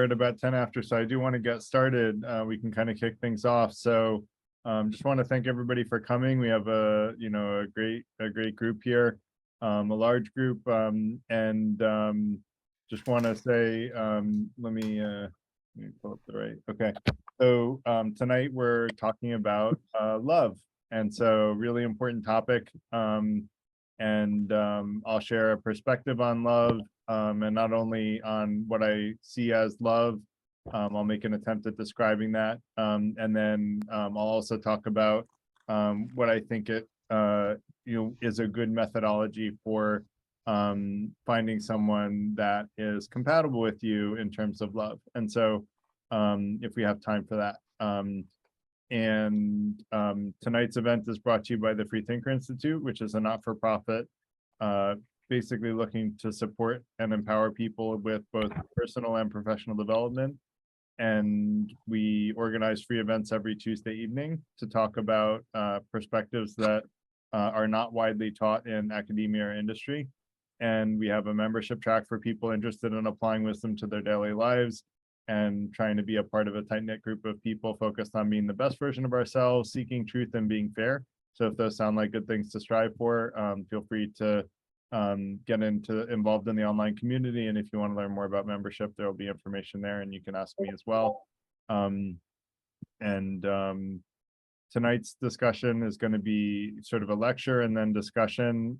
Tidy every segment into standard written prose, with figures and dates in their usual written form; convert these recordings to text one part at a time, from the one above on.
at about 10 after, so I do want to get started. We can kind of kick things off. So just want to thank everybody for coming. We have a great group here, a large group, and just want to say, let me pull up the right. Okay, so tonight we're talking about love, and so really important topic. And I'll share a perspective on love, and not only on what I see as love. I'll make an attempt at describing that, and then I'll also talk about what I think it is a good methodology for finding someone that is compatible with you in terms of love. And so if we have time for that. Tonight's event is brought to you by the Freethinker Institute, which is a not-for-profit, basically looking to support and empower people with both personal and professional development. And we organize free events every Tuesday evening to talk about perspectives that are not widely taught in academia or industry. And we have a membership track for people interested in applying wisdom to their daily lives and trying to be a part of a tight-knit group of people focused on being the best version of ourselves, seeking truth and being fair. So if those sound like good things to strive for, feel free to get involved in the online community. And if you want to learn more about membership, there will be information there and you can ask me as well. Tonight's discussion is going to be sort of a lecture and then discussion.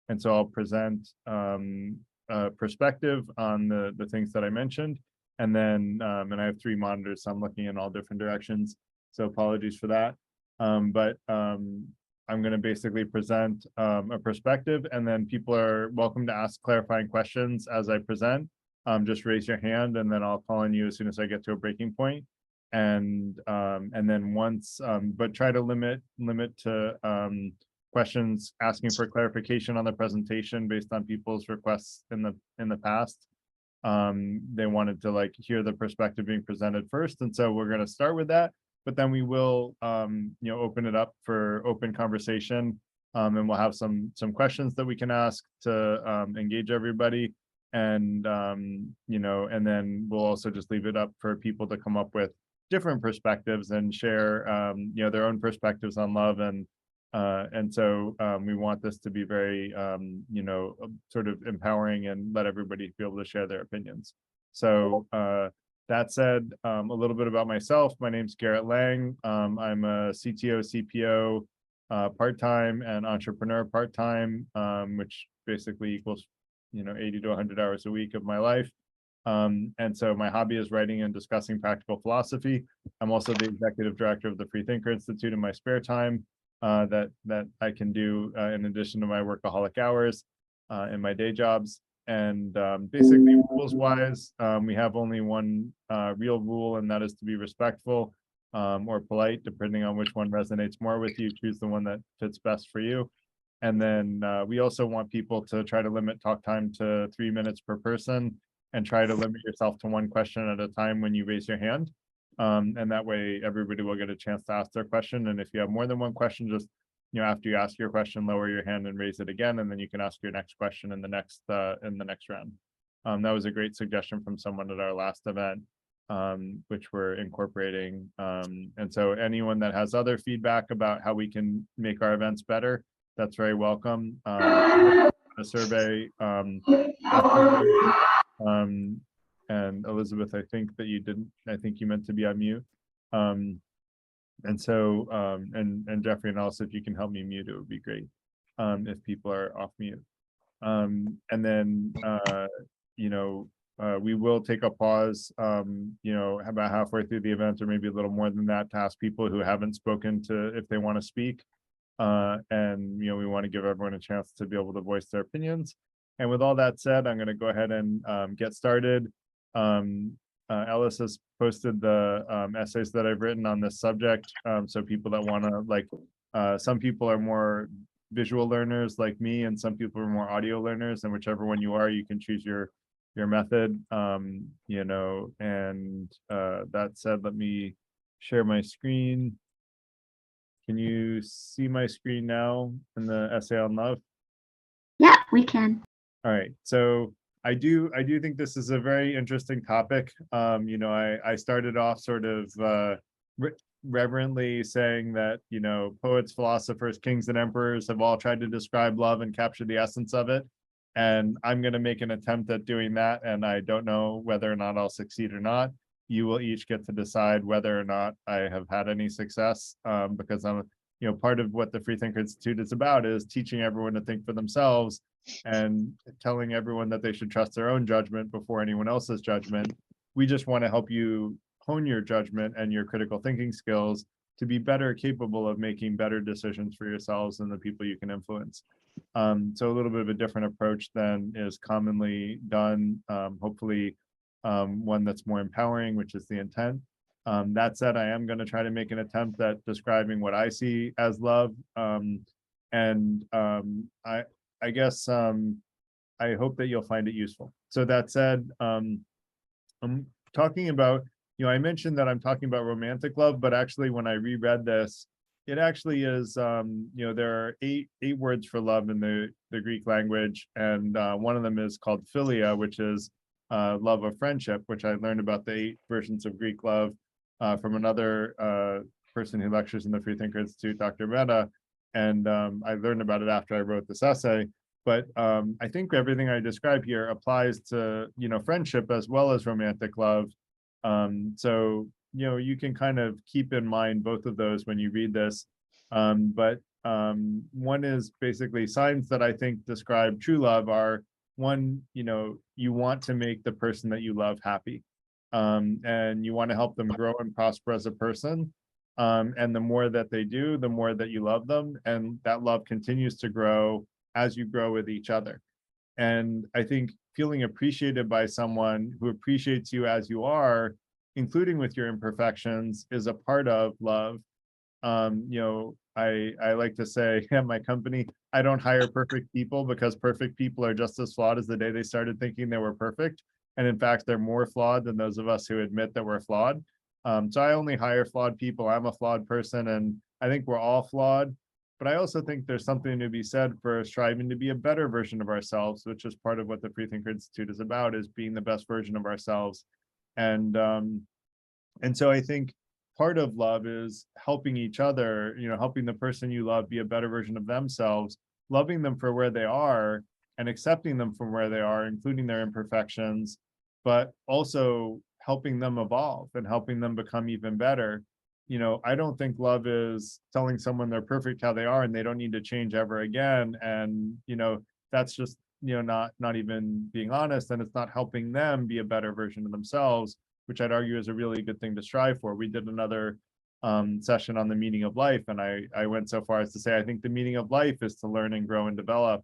And so I'll present a perspective on the things that I mentioned. And then, and I have 3 monitors, so I'm looking in all different directions. So apologies for that. I'm going to basically present a perspective, and then people are welcome to ask clarifying questions as I present. Just raise your hand, and then I'll call on you as soon as I get to a breaking point. And then once, but try to limit to questions asking for clarification on the presentation based on people's requests in the past. They wanted to hear the perspective being presented first, and so we're going to start with that, but then we will open it up for open conversation, and we'll have some questions that we can ask to engage everybody, and and then we'll also just leave it up for people to come up with different perspectives and share their own perspectives on love. And so we want this to be very, sort of empowering and let everybody be able to share their opinions. So that said, a little bit about myself. My name's Garrett Lang. I'm a CTO, CPO part-time and entrepreneur part-time, which basically equals 80 to 100 hours a week of my life. And so my hobby is writing and discussing practical philosophy. I'm also the executive director of the Freethinker Institute in my spare time. That I can do in addition to my workaholic hours in my day jobs. And basically, rules-wise, we have only one real rule, and that is to be respectful or polite, depending on which one resonates more with you. Choose the one that fits best for you. And then we also want people to try to limit talk time to 3 minutes per person, and try to limit yourself to 1 question at a time when you raise your hand. And that way everybody will get a chance to ask their question. And if you have more than 1 question, just after you ask your question, lower your hand and raise it again, and then you can ask your next question in the next round. That was a great suggestion from someone at our last event, which we're incorporating. And so anyone that has other feedback about how we can make our events better, that's very welcome. A survey and Elizabeth, I think that you didn't, I think you meant to be on mute. And so, and Jeffrey, and also if you can help me mute, it would be great if people are off mute. And then, we will take a pause, about halfway through the event, or maybe a little more than that, to ask people who haven't spoken if they want to speak. And, we want to give everyone a chance to be able to voice their opinions. And with all that said, I'm going to go ahead and get started. Ellis has posted the essays that I've written on this subject. So people that want to some people are more visual learners like me, and some people are more audio learners, and whichever one you are, you can choose your method. And that said, let me share my screen. Can you see my screen now in the essay on love? Yeah, we can. All right, so I do think this is a very interesting topic. You know, I started off sort of reverently saying that, you know, poets, philosophers, kings, and emperors have all tried to describe love and capture the essence of it. And I'm going to make an attempt at doing that. And I don't know whether or not I'll succeed or not. You will each get to decide whether or not I have had any success, because I'm, you know, part of what the Freethinker Institute is about is teaching everyone to think for themselves and telling everyone that they should trust their own judgment before anyone else's judgment. We just want to help you hone your judgment and your critical thinking skills to be better capable of making better decisions for yourselves and the people you can influence. So a little bit of a different approach than is commonly done, hopefully one that's more empowering, which is the intent. That said, I am going to try to make an attempt at describing what I see as love. I guess I hope that you'll find it useful. So that said, I'm talking about, you know, I mentioned that I'm talking about romantic love, but actually when I reread this, it actually is, you know, there are eight words for love in the Greek language, and one of them is called philia, which is love of friendship, which I learned about the 8 versions of Greek love from another person who lectures in the Freethinker Institute, Dr. Mehta, and I learned about it after I wrote this essay. But I think everything I describe here applies to, you know, friendship as well as romantic love. So, you know, you can kind of keep in mind both of those when you read this. But one is basically signs that I think describe true love are, one, you know, you want to make the person that you love happy, and you want to help them grow and prosper as a person. And the more that they do, the more that you love them, and that love continues to grow as you grow with each other. And I think feeling appreciated by someone who appreciates you as you are, including with your imperfections, is a part of love. You know, I like to say at my company, I don't hire perfect people because perfect people are just as flawed as the day they started thinking they were perfect. And in fact, they're more flawed than those of us who admit that we're flawed. So I only hire flawed people. I'm a flawed person, and I think we're all flawed. But I also think there's something to be said for striving to be a better version of ourselves, which is part of what the Freethinker Institute is about, is being the best version of ourselves. And so I think part of love is helping each other, you know, helping the person you love be a better version of themselves, loving them for where they are and accepting them from where they are, including their imperfections, but also helping them evolve and helping them become even better. You know, I don't think love is telling someone they're perfect how they are and they don't need to change ever again. And, you know, that's just, you know, not even being honest, and it's not helping them be a better version of themselves, which I'd argue is a really good thing to strive for. We did another session on the meaning of life, and I went so far as to say I think the meaning of life is to learn and grow and develop,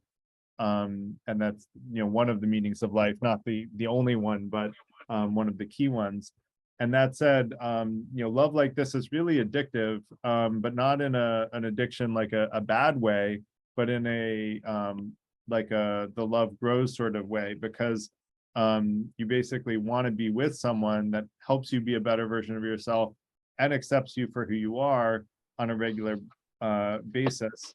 and that's, you know, one of the meanings of life, not the only one, but one of the key ones. And that said, you know, love like this is really addictive, but not in an addiction like a bad way, but in a like the love grows sort of way, because you basically want to be with someone that helps you be a better version of yourself and accepts you for who you are on a regular basis.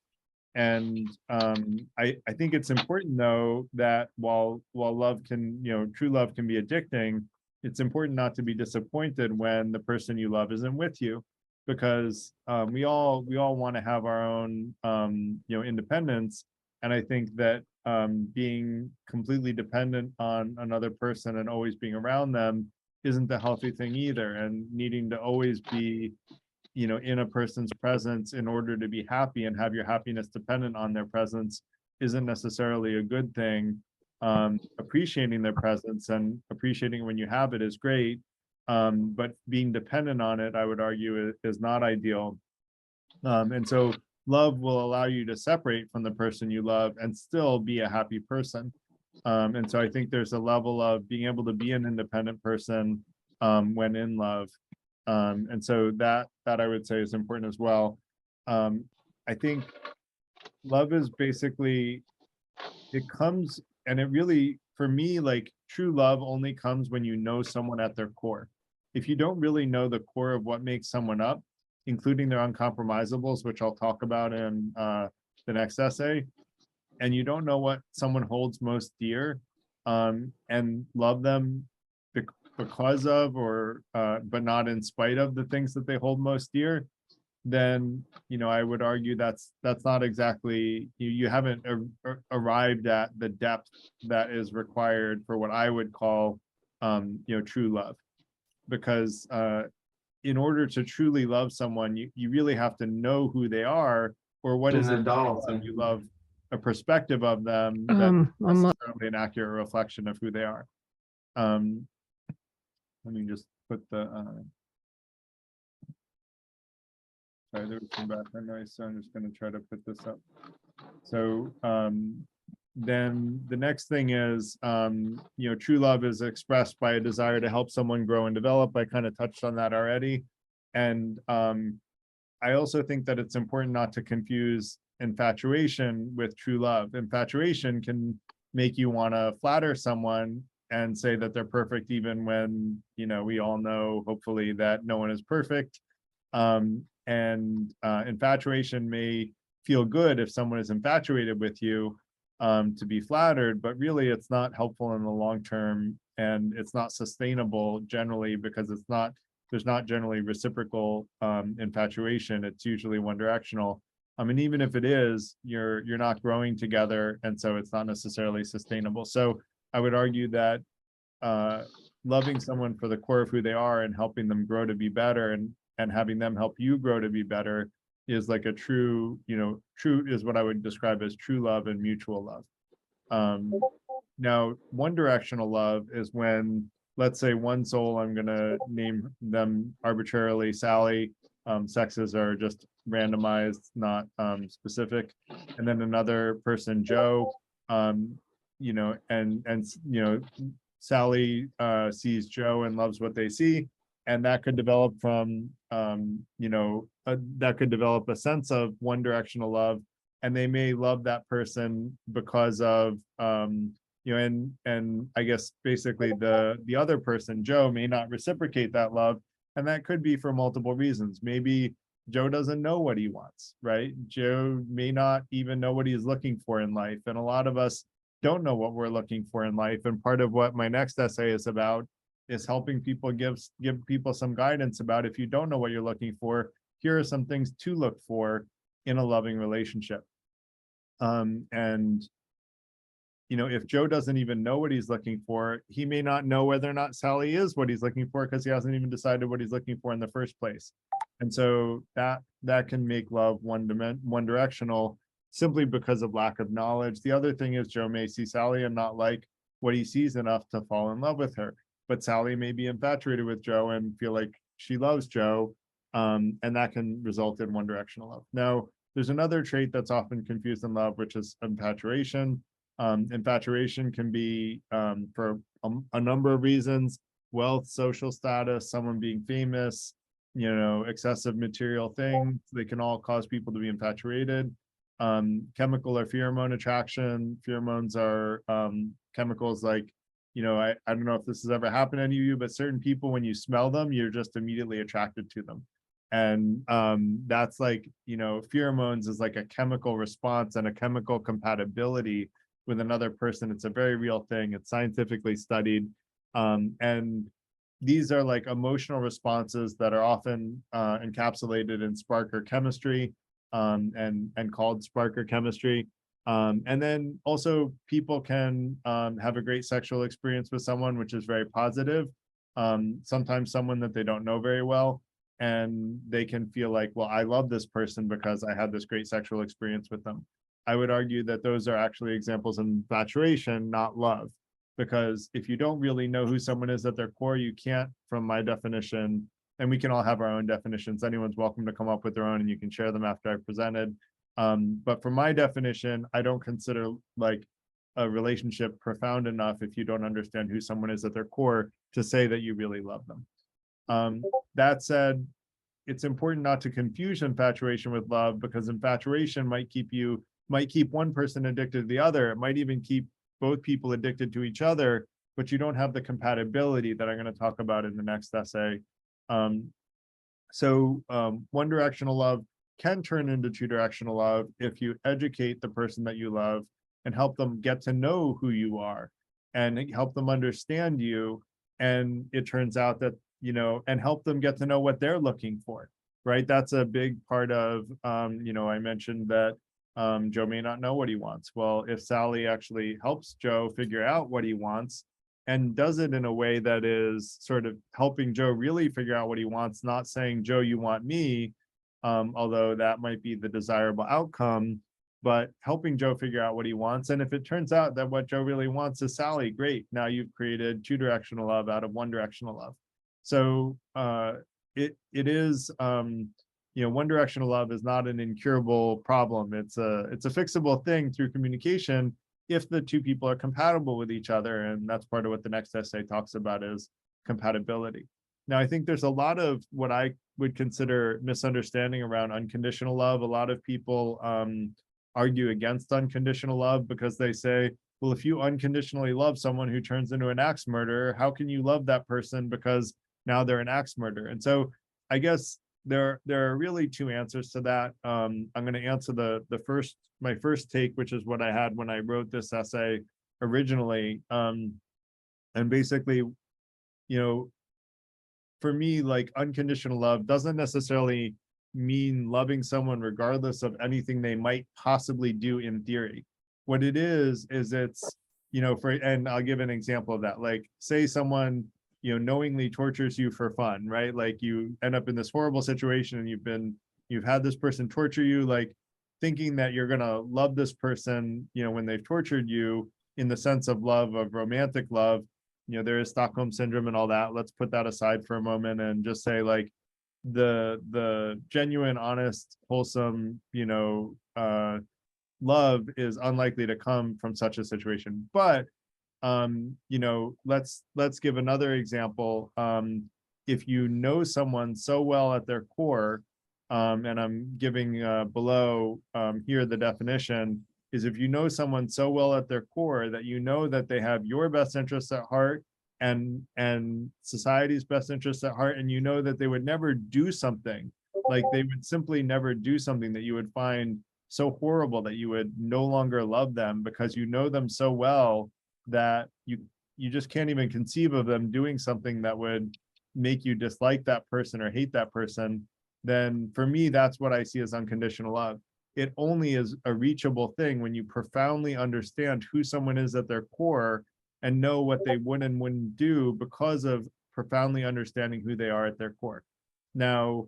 And I think it's important, though, that while love can, you know, true love can be addicting, it's important not to be disappointed when the person you love isn't with you, because we all want to have our own you know, independence. And I think that being completely dependent on another person and always being around them isn't a healthy thing either. And needing to always be, you know, in a person's presence in order to be happy and have your happiness dependent on their presence isn't necessarily a good thing. Appreciating their presence and appreciating when you have it is great, but being dependent on it, I would argue, is not ideal. And so love will allow you to separate from the person you love and still be a happy person. And so I think there's a level of being able to be an independent person when in love. And so that I would say is important as well. I think love is basically, it comes, and it really, for me, like true love only comes when you know someone at their core. If you don't really know the core of what makes someone up, including their uncompromisables, which I'll talk about in the next essay, and you don't know what someone holds most dear, and love them because of, or but not in spite of the things that they hold most dear, then I would argue that's not exactly, you haven't arrived at the depth that is required for what I would call true love. Because in order to truly love someone, you really have to know who they are, or what is it that you love, a perspective of them that's necessarily an accurate reflection of who they are. Let me just put the sorry, there was some background noise, so I'm just going to try to put this up. So then the next thing is, true love is expressed by a desire to help someone grow and develop. I kind of touched on that already. And I also think that it's important not to confuse infatuation with true love. Infatuation can make you want to flatter someone and say that they're perfect, even when, we all know, hopefully, that no one is perfect. Infatuation may feel good if someone is infatuated with you, to be flattered, but really it's not helpful in the long term, and it's not sustainable generally, because there's not generally reciprocal infatuation. It's usually one directional. And even if it is, you're not growing together, and so it's not necessarily sustainable. So I would argue that loving someone for the core of who they are and helping them grow to be better, and having them help you grow to be better, is like a true is what I would describe as true love and mutual love. Now, one directional love is when, let's say, one soul, I'm going to name them arbitrarily Sally, sexes are just randomized, not specific, and then another person, Joe, Sally sees Joe and loves what they see, and that could develop from that could develop a sense of one directional love, and they may love that person because of and I guess basically the other person, Joe, may not reciprocate that love, and that could be for multiple reasons. Maybe Joe doesn't know what he wants, right? Joe may not even know what he's looking for in life, and a lot of us don't know what we're looking for in life. And part of what my next essay is about is helping people, give people some guidance about, if you don't know what you're looking for, here are some things to look for in a loving relationship. If Joe doesn't even know what he's looking for, he may not know whether or not Sally is what he's looking for, because he hasn't even decided what he's looking for in the first place. And so that can make love one directional, simply because of lack of knowledge. The other thing is, Joe may see Sally and not like what he sees enough to fall in love with her, but Sally may be infatuated with Joe and feel like she loves Joe, and that can result in one directional love. Now, there's another trait that's often confused in love, which is infatuation. Infatuation can be for a number of reasons: wealth, social status, someone being famous, excessive material things. They can all cause people to be infatuated. Chemical or pheromone attraction. Pheromones are chemicals like, I don't know if this has ever happened to any of you, but certain people, when you smell them, you're just immediately attracted to them. And that's like, pheromones is like a chemical response and a chemical compatibility with another person. It's a very real thing. It's scientifically studied. And these are like emotional responses that are often encapsulated in sparker chemistry, and called sparker chemistry. And then also people can have a great sexual experience with someone, which is very positive. Sometimes someone that they don't know very well, and they can feel like, well, I love this person because I had this great sexual experience with them. I would argue that those are actually examples of infatuation, not love. Because if you don't really know who someone is at their core, you can't, from my definition, and we can all have our own definitions. Anyone's welcome to come up with their own, and you can share them after I've presented. But for my definition, I don't consider like a relationship profound enough if you don't understand who someone is at their core to say that you really love them. That said, it's important not to confuse infatuation with love, because infatuation might keep one person addicted to the other. It might even keep both people addicted to each other, but you don't have the compatibility that I'm going to talk about in the next essay. One directional love can turn into two directional love if you educate the person that you love and help them get to know who you are. and help them understand you. And it turns out that, and help them get to know what they're looking for, right? That's a big part of, I mentioned that Joe may not know what he wants. Well, if Sally actually helps Joe figure out what he wants and does it in a way that is sort of helping Joe really figure out what he wants, not saying, Joe, you want me, although that might be the desirable outcome, but helping Joe figure out what he wants. And if it turns out that what Joe really wants is Sally, great. Now you've created two-directional love out of one-directional love. So it is, one-directional love is not an incurable problem. It's a fixable thing through communication if the two people are compatible with each other. And that's part of what the next essay talks about is compatibility. Now, I think there's a lot of what I would consider misunderstanding around unconditional love. A lot of people argue against unconditional love because they say, well, if you unconditionally love someone who turns into an axe murderer, how can you love that person because now they're an axe murderer? And so I guess there are really two answers to that. I'm going to answer my first take, which is what I had when I wrote this essay originally. And basically, for me, like, unconditional love doesn't necessarily mean loving someone regardless of anything they might possibly do in theory. What it is it's, and I'll give an example of that. Like, say someone, knowingly tortures you for fun, right? Like, you end up in this horrible situation and you've had this person torture you, like thinking that you're gonna love this person, when they've tortured you, in the sense of love, of romantic love. There is Stockholm syndrome and all that. Let's put that aside for a moment and just say, like, the genuine, honest, wholesome, love is unlikely to come from such a situation. But let's give another example. If you know someone so well at their core, and I'm giving below here the definition, is if you know someone so well at their core that you know that they have your best interests at heart and society's best interests at heart, and you know that they would never do something, like they would simply never do something that you would find so horrible that you would no longer love them, because you know them so well that you just can't even conceive of them doing something that would make you dislike that person or hate that person. Then for me, that's what I see as unconditional love. It only is a reachable thing when you profoundly understand who someone is at their core and know what they would and wouldn't do because of profoundly understanding who they are at their core. Now,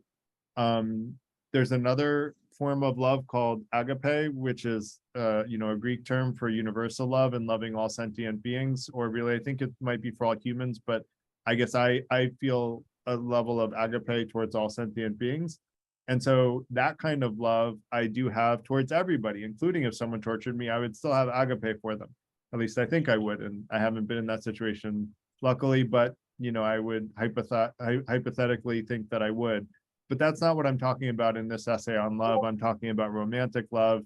there's another form of love called agape, which is a Greek term for universal love and loving all sentient beings, or really, I think it might be for all humans, but I guess I feel a level of agape towards all sentient beings. And so that kind of love I do have towards everybody, including if someone tortured me, I would still have agape for them. At least I think I would, and I haven't been in that situation, luckily, but I would hypothetically think that I would. But that's not what I'm talking about in this essay on love. I'm talking about romantic love,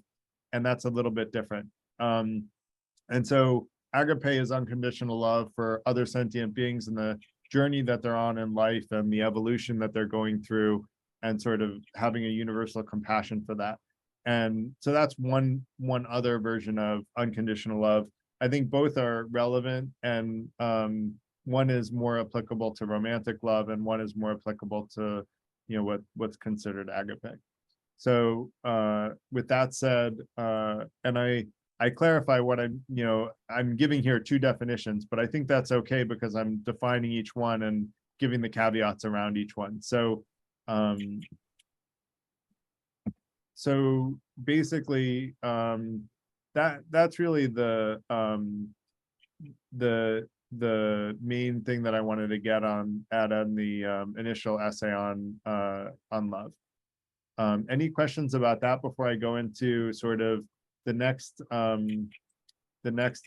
and that's a little bit different. And so agape is unconditional love for other sentient beings and the journey that they're on in life and the evolution that they're going through, and sort of having a universal compassion for that. And so that's one other version of unconditional love. I think both are relevant, and one is more applicable to romantic love and one is more applicable to what's considered agape. So with that said, and I clarify what I'm giving here two definitions, but I think that's okay because I'm defining each one and giving the caveats around each one. So basically, that's really the main thing that I wanted to get on the initial essay on love. Any questions about that before I go into sort of the next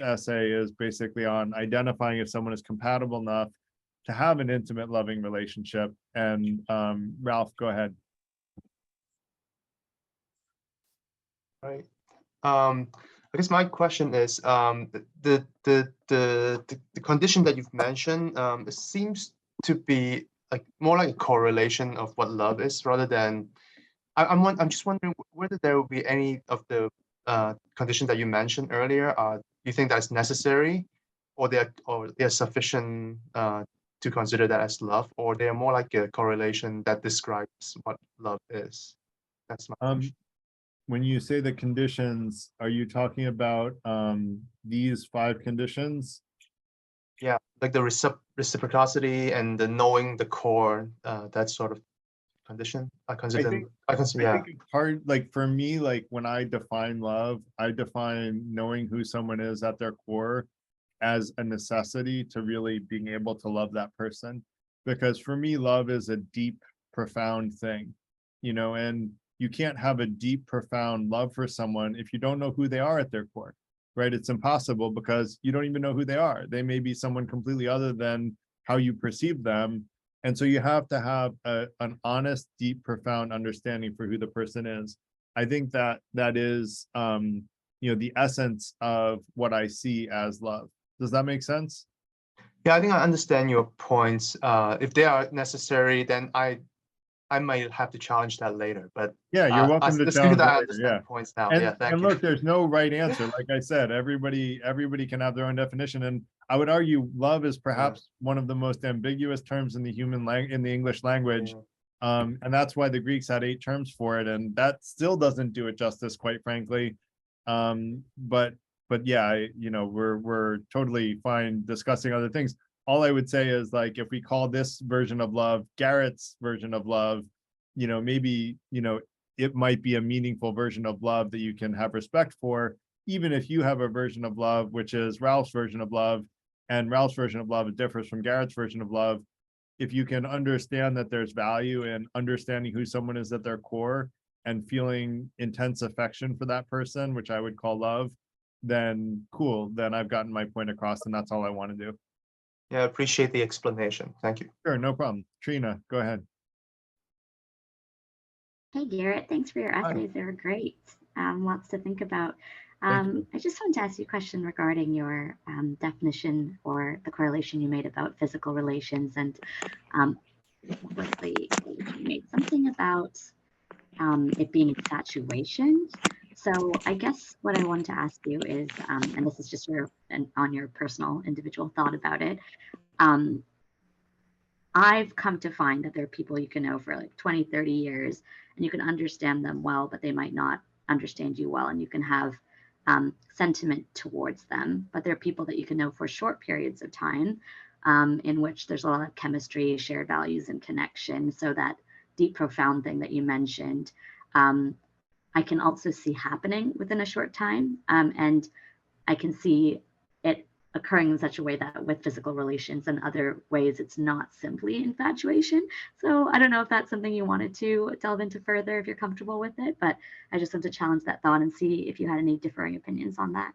essay is basically on identifying if someone is compatible enough to have an intimate, loving relationship. And Ralph, go ahead. Right. I guess my question is the condition that you've mentioned. It seems to be more like a correlation of what love is, rather than. I'm just wondering whether there will be any of the conditions that you mentioned earlier. Do you think that's necessary they're sufficient to consider that as love, or they're more like a correlation that describes what love is? That's my question. When you say the conditions, are you talking about these 5 conditions? Yeah, like the reciprocity and the knowing the core, that sort of condition. I consider, I yeah, think it's hard, like for me, like when I define love, I define knowing who someone is at their core as a necessity to really being able to love that person. Because for me, love is a deep, profound thing, and you can't have a deep, profound love for someone if you don't know who they are at their core, right? It's impossible because you don't even know who they are. They may be someone completely other than how you perceive them. And so you have to have an honest, deep, profound understanding for who the person is. I think that is, the essence of what I see as love. Does that make sense? yeah. I think I understand your points. If they are necessary, then I might have to challenge that later. But Yeah, you're welcome to it's good challenge that it I later. Yeah. understand the points now. And Yeah, thank and you. look, there's no right answer. Like I said, everybody can have their own definition. And I would argue love is perhaps one of the most ambiguous terms in the in the English language. Yeah. And that's why the Greeks had 8 terms for it, and that still doesn't do it justice, quite frankly. But yeah, we're totally fine discussing other things. All I would say is, like, if we call this version of love Garrett's version of love, maybe, it might be a meaningful version of love that you can have respect for, even if you have a version of love, which is Ralph's version of love, and Ralph's version of love differs from Garrett's version of love. If you can understand that there's value in understanding who someone is at their core and feeling intense affection for that person, which I would call love, then cool, then I've gotten my point across, and that's all I want to do. Yeah, I appreciate the explanation. Thank you. Sure, no problem. Trina, go ahead. Hey Garrett, thanks for your Hi. essays. They were great. Lots to think about. Thank you. I just wanted to ask you a question regarding your definition or the correlation you made about physical relations, and what was the you made something about it being infatuation. So I guess what I wanted to ask you is, and this is just on your personal individual thought about it. I've come to find that there are people you can know for like 20, 30 years, and you can understand them well, but they might not understand you well, and you can have sentiment towards them. But there are people that you can know for short periods of time, in which there's a lot of chemistry, shared values, and connection. So that deep, profound thing that you mentioned, I can also see happening within a short time, and I can see it occurring in such a way that with physical relations and other ways, it's not simply infatuation. So I don't know if that's something you wanted to delve into further, if you're comfortable with it, but I just want to challenge that thought and see if you had any differing opinions on that.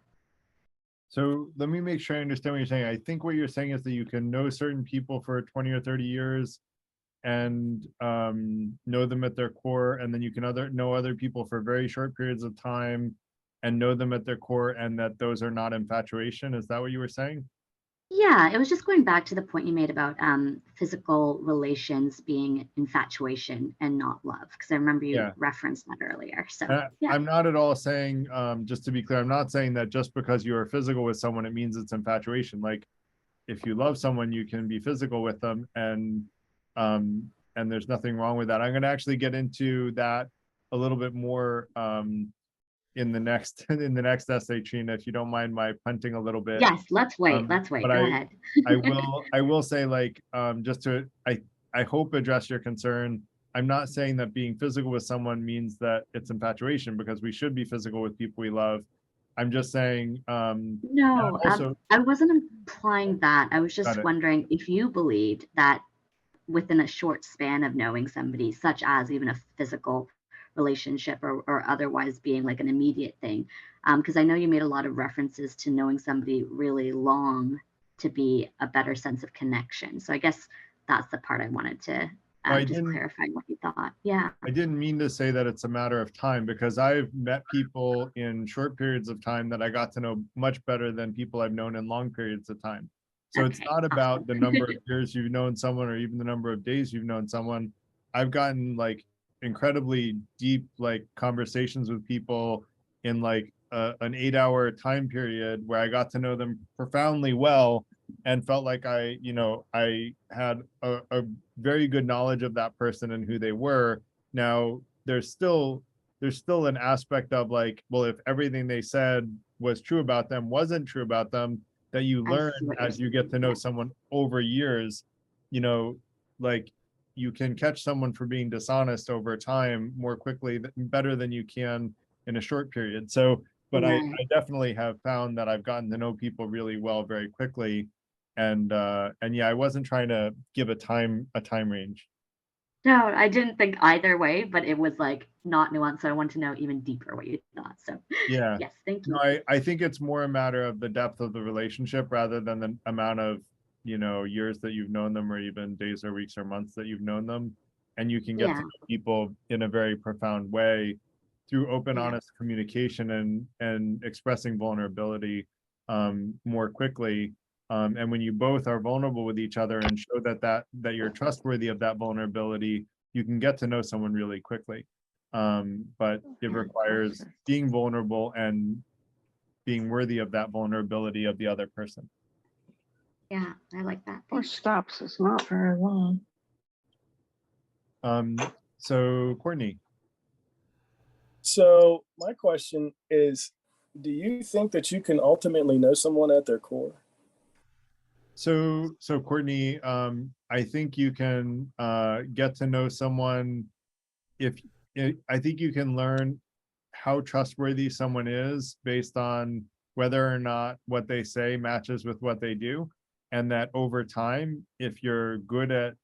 So let me make sure I understand what you're saying. I think what you're saying is that you can know certain people for 20 or 30 years and know them at their core, and then you can know other people for very short periods of time and know them at their core, and that those are not infatuation. Is that what you were saying? Yeah, it was just going back to the point you made about physical relations being infatuation and not love, because I remember you referenced that earlier. So yeah. I'm not at all saying, just to be clear, I'm not saying that just because you are physical with someone, it means it's infatuation. Like, if you love someone, you can be physical with them, and there's nothing wrong with that. I'm going to actually get into that a little bit more in the next essay, Trina, if you don't mind my punting a little bit. Yes, let's wait. Let's wait. But Go ahead. I will say, like, just to I hope address your concern. I'm not saying that being physical with someone means that it's infatuation, because we should be physical with people we love. I'm just saying no, also, I wasn't implying that. I was just wondering if you believed that within a short span of knowing somebody, such as even a physical relationship or otherwise being like an immediate thing, because I know you made a lot of references to knowing somebody really long to be a better sense of connection. So I guess that's the part I wanted to just clarify what you thought. Yeah, I didn't mean to say that it's a matter of time, because I've met people in short periods of time that I got to know much better than people I've known in long periods of time. So it's not about the number of years you've known someone or even the number of days you've known someone. I've gotten like incredibly deep, like, conversations with people in like an 8-hour time period where I got to know them profoundly well and felt like I had a very good knowledge of that person and who they were. Now there's still an aspect of like, well, if everything they said was true about them wasn't true about them, that you I learn see what you're as you get to know saying. someone over years, like you can catch someone for being dishonest over time more quickly, better than you can in a short period. So, but I Right. definitely have found that I've gotten to know people really well very quickly. And yeah, I wasn't trying to give a time range. No, I didn't think either way, but it was like not nuanced. So I want to know even deeper what you thought. So Yeah. yes, thank No, you. I think it's more a matter of the depth of the relationship rather than the amount of, years that you've known them or even days or weeks or months that you've known them. And you can get to Yeah, know people in a very profound way through open, yeah, honest communication and expressing vulnerability more quickly. And when you both are vulnerable with each other and show that you're trustworthy of that vulnerability, you can get to know someone really quickly. But it yeah, for requires sure. being vulnerable and being worthy of that vulnerability of the other person. Yeah, I like that. Four Thanks. stops is not very long. So Courtney, So my question is, do you think that you can ultimately know someone at their core? so Courtney, I think you can get to know someone if I think you can learn how trustworthy someone is based on whether or not what they say matches with what they do, and that over time, if you're good at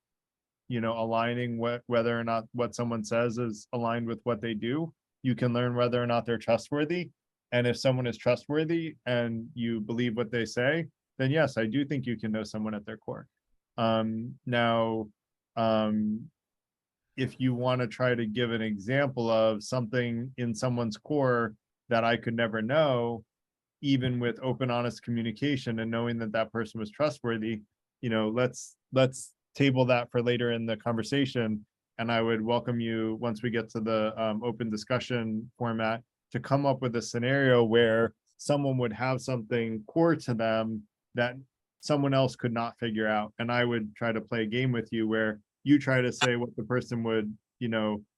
aligning whether or not what someone says is aligned with what they do, you can learn whether or not they're trustworthy. And if someone is trustworthy and you believe what they say, then yes, I do think you can know someone at their core. Now, if you want to try to give an example of something in someone's core that I could never know, even with open, honest communication and knowing that that person was trustworthy, let's table that for later in the conversation. And I would welcome you, once we get to the open discussion format, to come up with a scenario where someone would have something core to them that someone else could not figure out. And I would try to play a game with you where you try to say what the person would,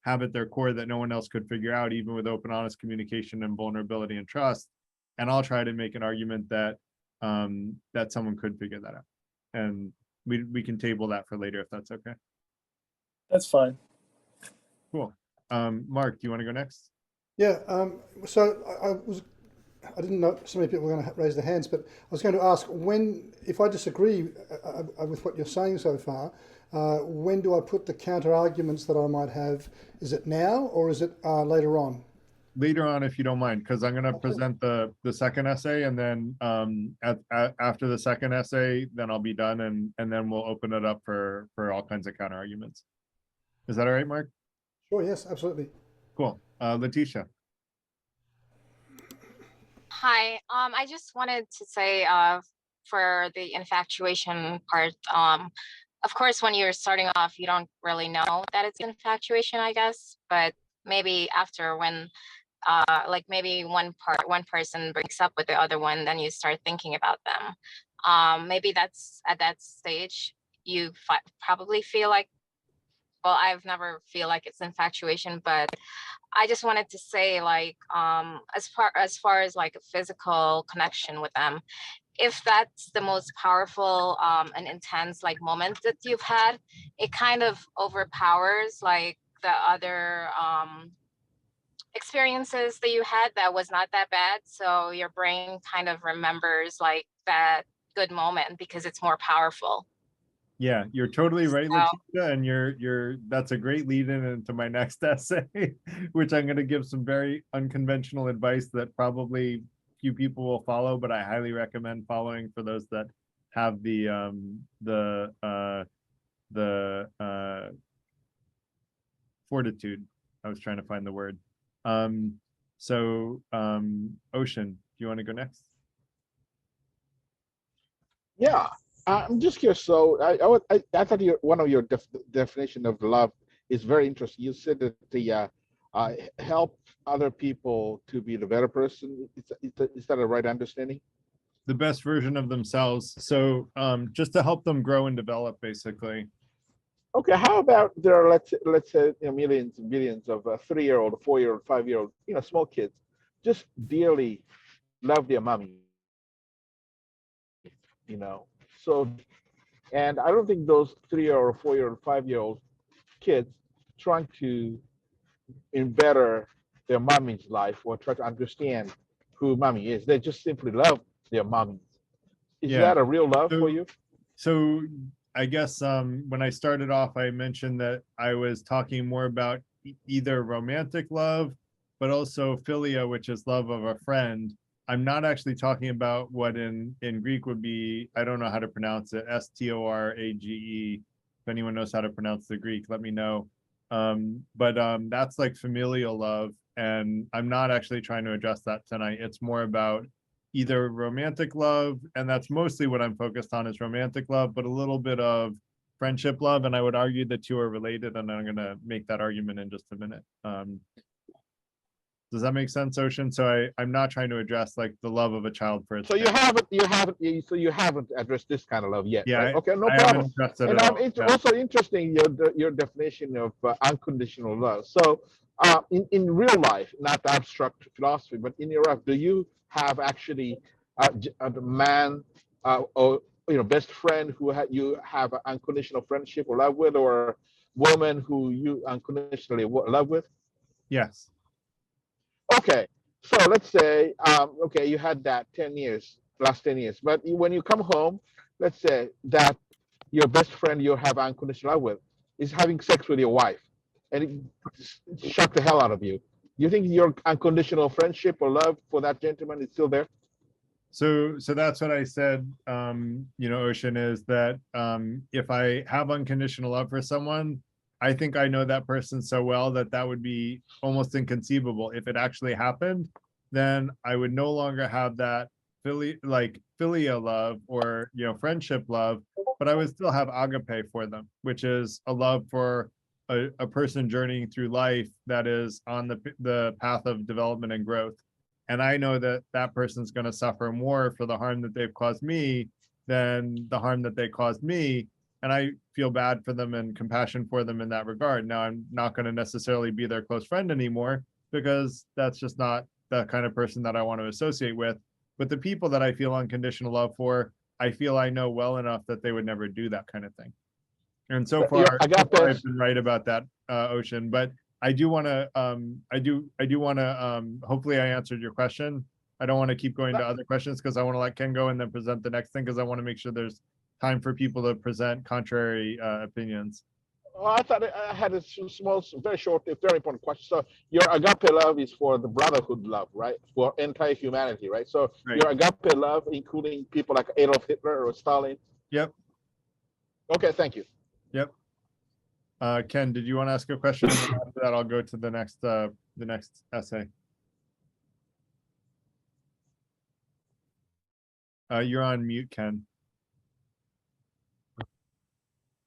have at their core that no one else could figure out, even with open, honest communication and vulnerability and trust. And I'll try to make an argument that that someone could figure that out. And we can table that for later if that's okay. That's fine. Cool. Mark, do you want to go next? Yeah, so I didn't know so many people were going to raise their hands, but I was going to ask if I disagree with what you're saying so far, when do I put the counter arguments that I might have? Is it now or is it later on? Later on, if you don't mind, because I'm going to present the second essay, and then after the second essay, then I'll be done, and then we'll open it up for all kinds of counter arguments. Is that all right, Mark? Sure, yes, absolutely. Cool. Letitia. Hi, I just wanted to say for the infatuation part, of course, when you're starting off, you don't really know that it's infatuation, I guess, but maybe after when like maybe one person breaks up with the other one, then you start thinking about them. Maybe that's at that stage you probably feel like, well, I've never feel like it's infatuation, but I just wanted to say, like, as far as like a physical connection with them, if that's the most powerful and intense like moment that you've had, it kind of overpowers like the other experiences that you had that was not that bad. So your brain kind of remembers like that good moment because it's more powerful. Yeah, you're totally right, So, Letitia, and that's a great lead in into my next essay, which I'm going to give some very unconventional advice that probably few people will follow, but I highly recommend following for those that have the fortitude. I was trying to find the word. Ocean, do you want to go next? Yeah, I'm just curious. So I thought one of your definition of love is very interesting. You said that help other people to be the better person. Is that a right understanding? The best version of themselves. So just to help them grow and develop, basically. Okay, how about there are let's say millions and billions of 3-year-old, 4-year-old, 5-year-old, small kids, just dearly love their mommy, So, and I don't think those 3-year-old, 4-year-old, 5-year-old kids trying to better their mommy's life or try to understand who mommy is. They just simply love their mommies. Is Yeah. that a real love for you? So I guess when I started off, I mentioned that I was talking more about either romantic love, but also philia, which is love of a friend. I'm not actually talking about what in Greek would be, I don't know how to pronounce it, storage. If anyone knows how to pronounce the Greek, let me know. But that's like familial love, and I'm not actually trying to address that tonight. It's more about either romantic love, and that's mostly what I'm focused on is romantic love, but a little bit of friendship love, and I would argue the two are related, and I'm going to make that argument in just a minute. Does that make sense, Ocean? So I'm not trying to address like the love of a child for its So you haven't addressed this kind of love yet, yeah, right? Okay, no I haven't problem. addressed it And at all. it's Yeah. also interesting your definition of unconditional love. So in real life, not abstract philosophy, but in your life, do you have actually a man or best friend who you have an unconditional friendship or love with, or woman who you unconditionally love with? Yes. Okay, so let's say, okay, you had that last 10 years, but when you come home, let's say that your best friend you have unconditional love with is having sex with your wife, and it shocked the hell out of you. You think your unconditional friendship or love for that gentleman is still there? So that's what I said, Ocean, is that if I have unconditional love for someone, I think I know that person so well that that would be almost inconceivable. If it actually happened, then I would no longer have that philia love or friendship love, but I would still have agape for them, which is a love for a person journeying through life that is on the path of development and growth. And I know that that person's going to suffer more for the harm that they've caused me than the harm that they caused me. And I feel bad for them and compassion for them in that regard. Now, I'm not going to necessarily be their close friend anymore because that's just not the kind of person that I want to associate with. But the people that I feel unconditional love for, I feel I know well enough that they would never do that kind of thing. And so far I've been right about that, Ocean. But I do want to, hopefully I answered your question. I don't want to keep going to other questions because I want to let Ken go and then present the next thing, because I want to make sure there's time for people to present contrary opinions. Oh, I thought I had a small, very short, very important question. So your agape love is for the brotherhood love, right? For entire humanity, right? So your agape love, including people like Adolf Hitler or Stalin? Yep. Okay, thank you. Yep. Ken, did you want to ask a question? And then after that, I'll go to the next essay. You're on mute, Ken.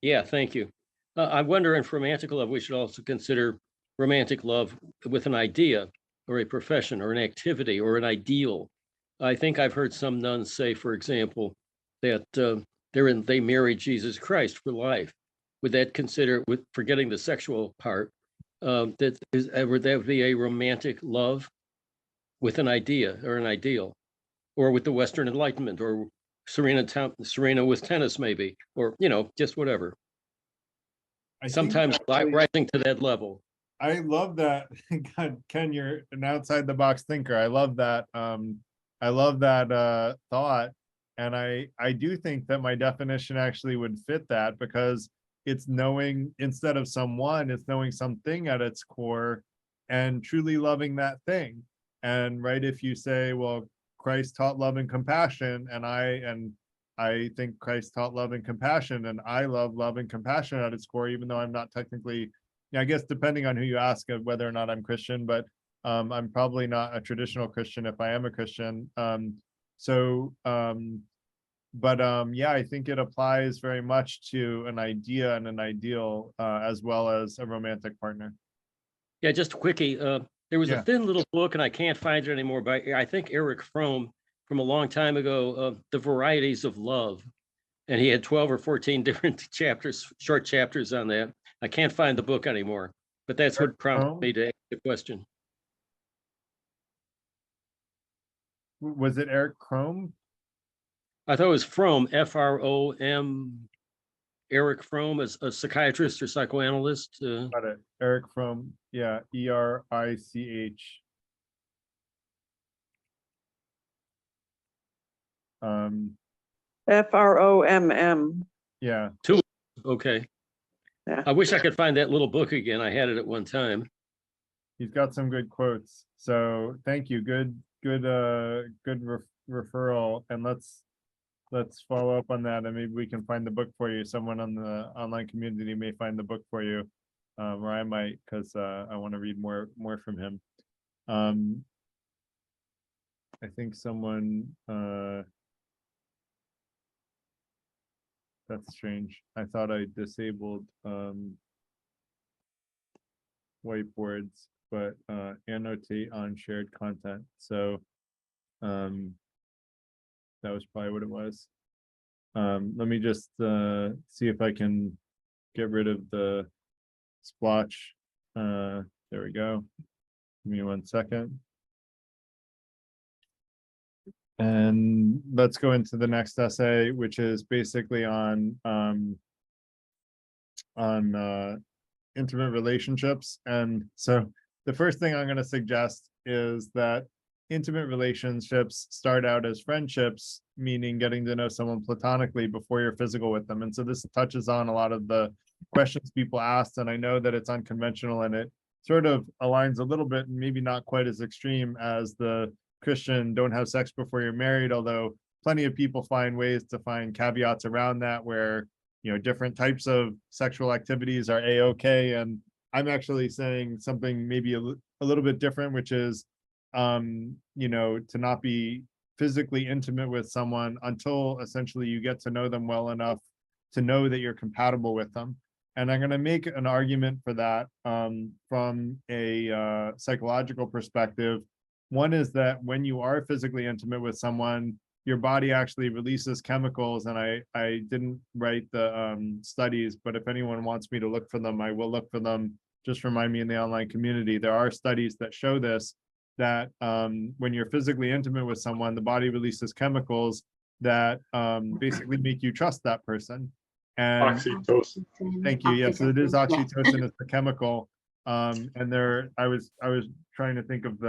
Yeah, thank you. I wonder in romantic love, we should also consider romantic love with an idea or a profession or an activity or an ideal. I think I've heard some nuns say, for example, that they marry Jesus Christ for life. Would that consider, with forgetting the sexual part, would that be a romantic love with an idea or an ideal, or with the Western Enlightenment, or Serena with tennis, maybe, or just whatever. Sometimes rising to that level. I love that. God, Ken, you're an outside the box thinker. I love that. I love that thought. And I do think that my definition actually would fit that, because it's knowing, instead of someone, it's knowing something at its core and truly loving that thing. And if you say, well, Christ taught love and compassion, and I think Christ taught love and compassion, and I love love and compassion at its core, even though I'm not technically, I guess depending on who you ask of whether or not I'm Christian, but I'm probably not a traditional Christian if I am a Christian. Yeah, I think it applies very much to an idea and an ideal, as well as a romantic partner. Yeah, just a quickie. There was Yeah. a thin little book, and I can't find it anymore, by I think Eric Fromm from a long time ago, The Varieties of Love. And he had 12 or 14 different chapters, short chapters on that. I can't find the book anymore, but that's what prompted me to ask the question. Was it Eric Chrome? I thought it was Fromm, F-R-O-M, Eric Fromm, as a psychiatrist or psychoanalyst. Got it. Eric Fromm. Yeah, E-R-I-C-H. Fromm. Yeah. Okay. Yeah. I wish I could find that little book again. I had it at one time. He's got some good quotes. So thank you. Good referral. And let's follow up on that, and maybe we can find the book for you. Someone on the online community may find the book for you, or I might, because I want to read more from him. I think someone that's strange. I thought I disabled whiteboards, but annotate on shared content. So that was probably what it was. Let me just see if I can get rid of the splotch. There we go. Give me 1 second. And let's go into the next essay, which is basically on intimate relationships. And so the first thing I'm going to suggest is that intimate relationships start out as friendships, meaning getting to know someone platonically before you're physical with them. And so this touches on a lot of the questions people asked, and I know that it's unconventional and it sort of aligns a little bit, maybe not quite as extreme as the Christian don't have sex before you're married, although plenty of people find ways to find caveats around that, where different types of sexual activities are a-okay. And I'm actually saying something maybe a little bit different, which is to not be physically intimate with someone until essentially you get to know them well enough to know that you're compatible with them. And I'm going to make an argument for that from a psychological perspective. One is that when you are physically intimate with someone, your body actually releases chemicals, and I didn't write the studies, but if anyone wants me to look for them, I will look for them. Just remind me in the online community. There are studies that show this, that when you're physically intimate with someone, the body releases chemicals that basically make you trust that person. And Oxytocin. thank you. Yes, it is oxytocin. It's the chemical. And I was trying to think of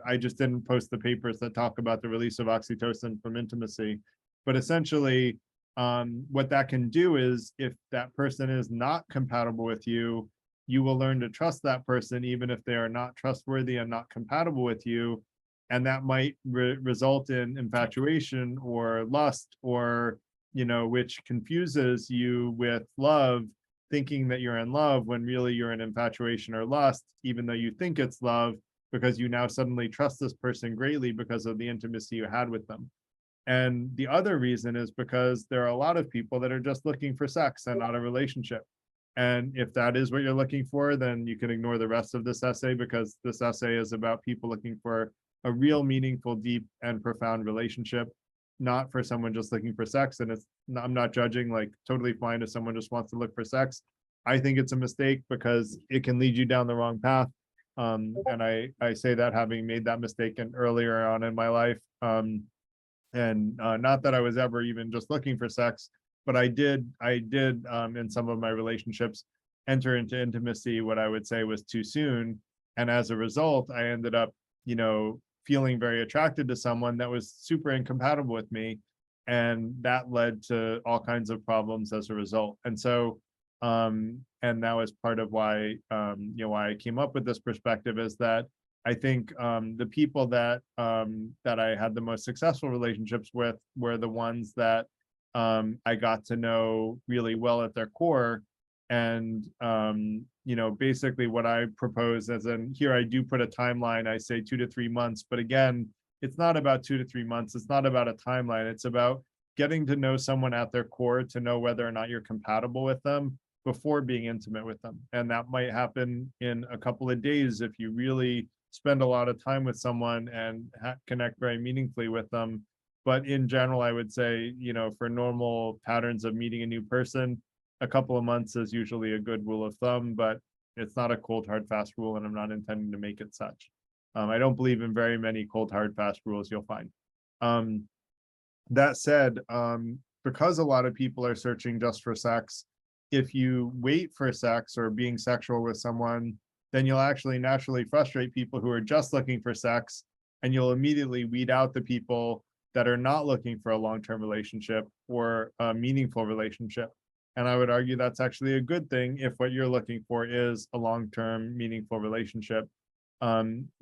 I just didn't post the papers that talk about the release of oxytocin from intimacy, but essentially what that can do is, if that person is not compatible with you, you will learn to trust that person even if they are not trustworthy and not compatible with you, and that might result in infatuation or lust, or which confuses you with love, thinking that you're in love when really you're in infatuation or lust, even though you think it's love, because you now suddenly trust this person greatly because of the intimacy you had with them. And the other reason is because there are a lot of people that are just looking for sex and not a relationship. And if that is what you're looking for, then you can ignore the rest of this essay, because this essay is about people looking for a real, meaningful, deep, and profound relationship, not for someone just looking for sex. And I'm not judging, totally fine if someone just wants to look for sex. I think it's a mistake because it can lead you down the wrong path. And I say that having made that mistake earlier on in my life. Not that I was ever even just looking for sex, but I did in some of my relationships enter into intimacy what I would say was too soon. And as a result, I ended up, feeling very attracted to someone that was super incompatible with me. And that led to all kinds of problems as a result. And so, and that was part of why, why I came up with this perspective, is that I think the people that I had the most successful relationships with were the ones that I got to know really well at their core. And basically what I propose, here I do put a timeline, I say 2 to 3 months, but again, it's not about 2 to 3 months. It's not about a timeline. It's about getting to know someone at their core to know whether or not you're compatible with them. before being intimate with them. And that might happen in a couple of days if you really spend a lot of time with someone and connect very meaningfully with them. But in general, I would say, you know, for normal patterns of meeting a new person, a couple of months is usually a good rule of thumb, but it's not a cold, hard, fast rule, and I'm not intending to make it such. I don't believe in very many cold, hard, fast rules you'll find. That said, because a lot of people are searching just for sex, if you wait for sex or being sexual with someone, then you'll actually naturally frustrate people who are just looking for sex, and you'll immediately weed out the people that are not looking for a long-term relationship or a meaningful relationship. And I would argue that's actually a good thing if what you're looking for is a long-term, meaningful relationship,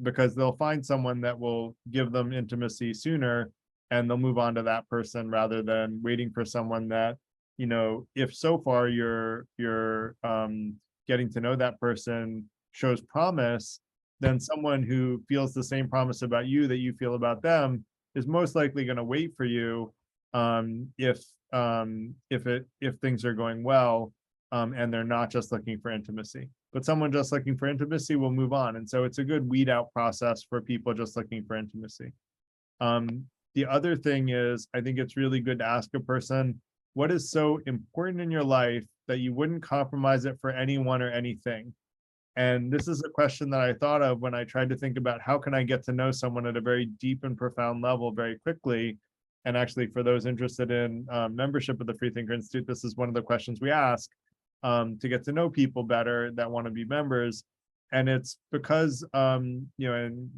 because they'll find someone that will give them intimacy sooner, and they'll move on to that person rather than waiting for someone that, you know, if so far you're getting to know that person shows promise, then someone who feels the same promise about you that you feel about them is most likely going to wait for you if things are going well, and they're not just looking for intimacy. But someone just looking for intimacy will move on, and so it's a good weed out process for people just looking for intimacy. The other thing is, I think it's really good to ask a person, what is so important in your life that you wouldn't compromise it for anyone or anything? And this is a question that I thought of when I tried to think about how can I get to know someone at a very deep and profound level very quickly. And actually, for those interested in membership of the Freethinker Institute, this is one of the questions we ask to get to know people better that want to be members. And it's because, you know, and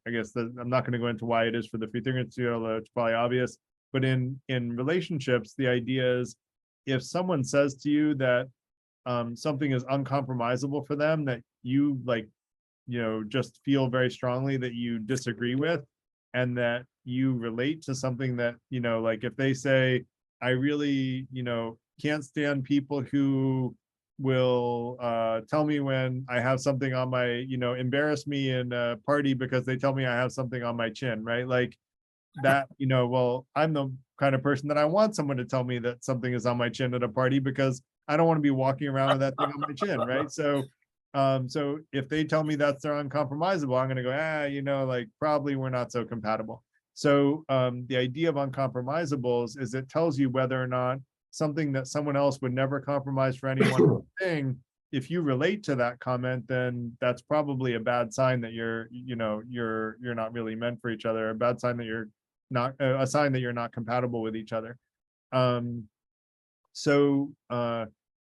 I guess I'm not going to go into why it is for the Freethinker Institute, although it's probably obvious. But in relationships, the idea is if someone says to you that something is uncompromisable for them, that you like, you know, just feel very strongly that you disagree with, and that you relate to something that, you know, like if they say, I really, you know, can't stand people who will tell me when I have something on my, you know, embarrass me in a party because they tell me I have something on my chin, right? Like that, you know, well, I'm the kind of person that I want someone to tell me that something is on my chin at a party because I don't want to be walking around with that thing on my chin, right? So so if they tell me that they're uncompromisable, I'm going to go, you know, like probably we're not so compatible. So the idea of uncompromisables is it tells you whether or not something that someone else would never compromise for any one thing, if you relate to that comment, then that's probably a bad sign that you're not really meant for each other, a bad sign that you're not, a sign that you're not compatible with each other. So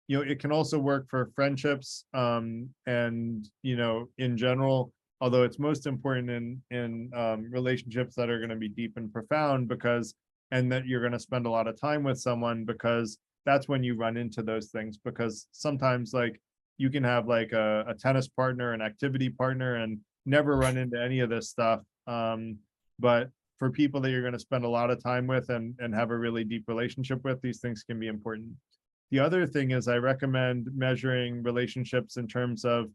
you know, it can also work for friendships, and you know, in general, although it's most important in relationships that are going to be deep and profound, because and that you're going to spend a lot of time with someone, because that's when you run into those things. Because sometimes like you can have like a tennis partner, an activity partner, and never run into any of this stuff, but for people that you're going to spend a lot of time with and have a really deep relationship with, these things can be important. The other thing is I recommend measuring relationships in terms of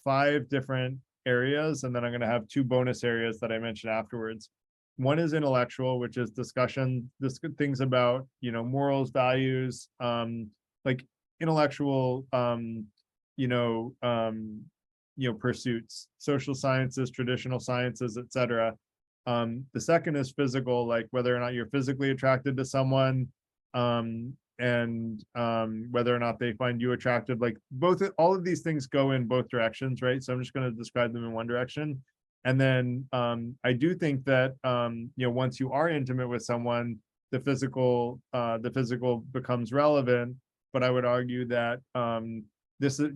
5 different areas, and then I'm going to have 2 bonus areas that I mentioned afterwards. One is intellectual, which is things about, you know, morals, values, like intellectual, pursuits, social sciences, traditional sciences, etc. The second is physical, like whether or not you're physically attracted to someone, and whether or not they find you attractive. Like all of these things go in both directions, right? So I'm just going to describe them in one direction. And then I do think that once you are intimate with someone, the physical becomes relevant. But I would argue that this is,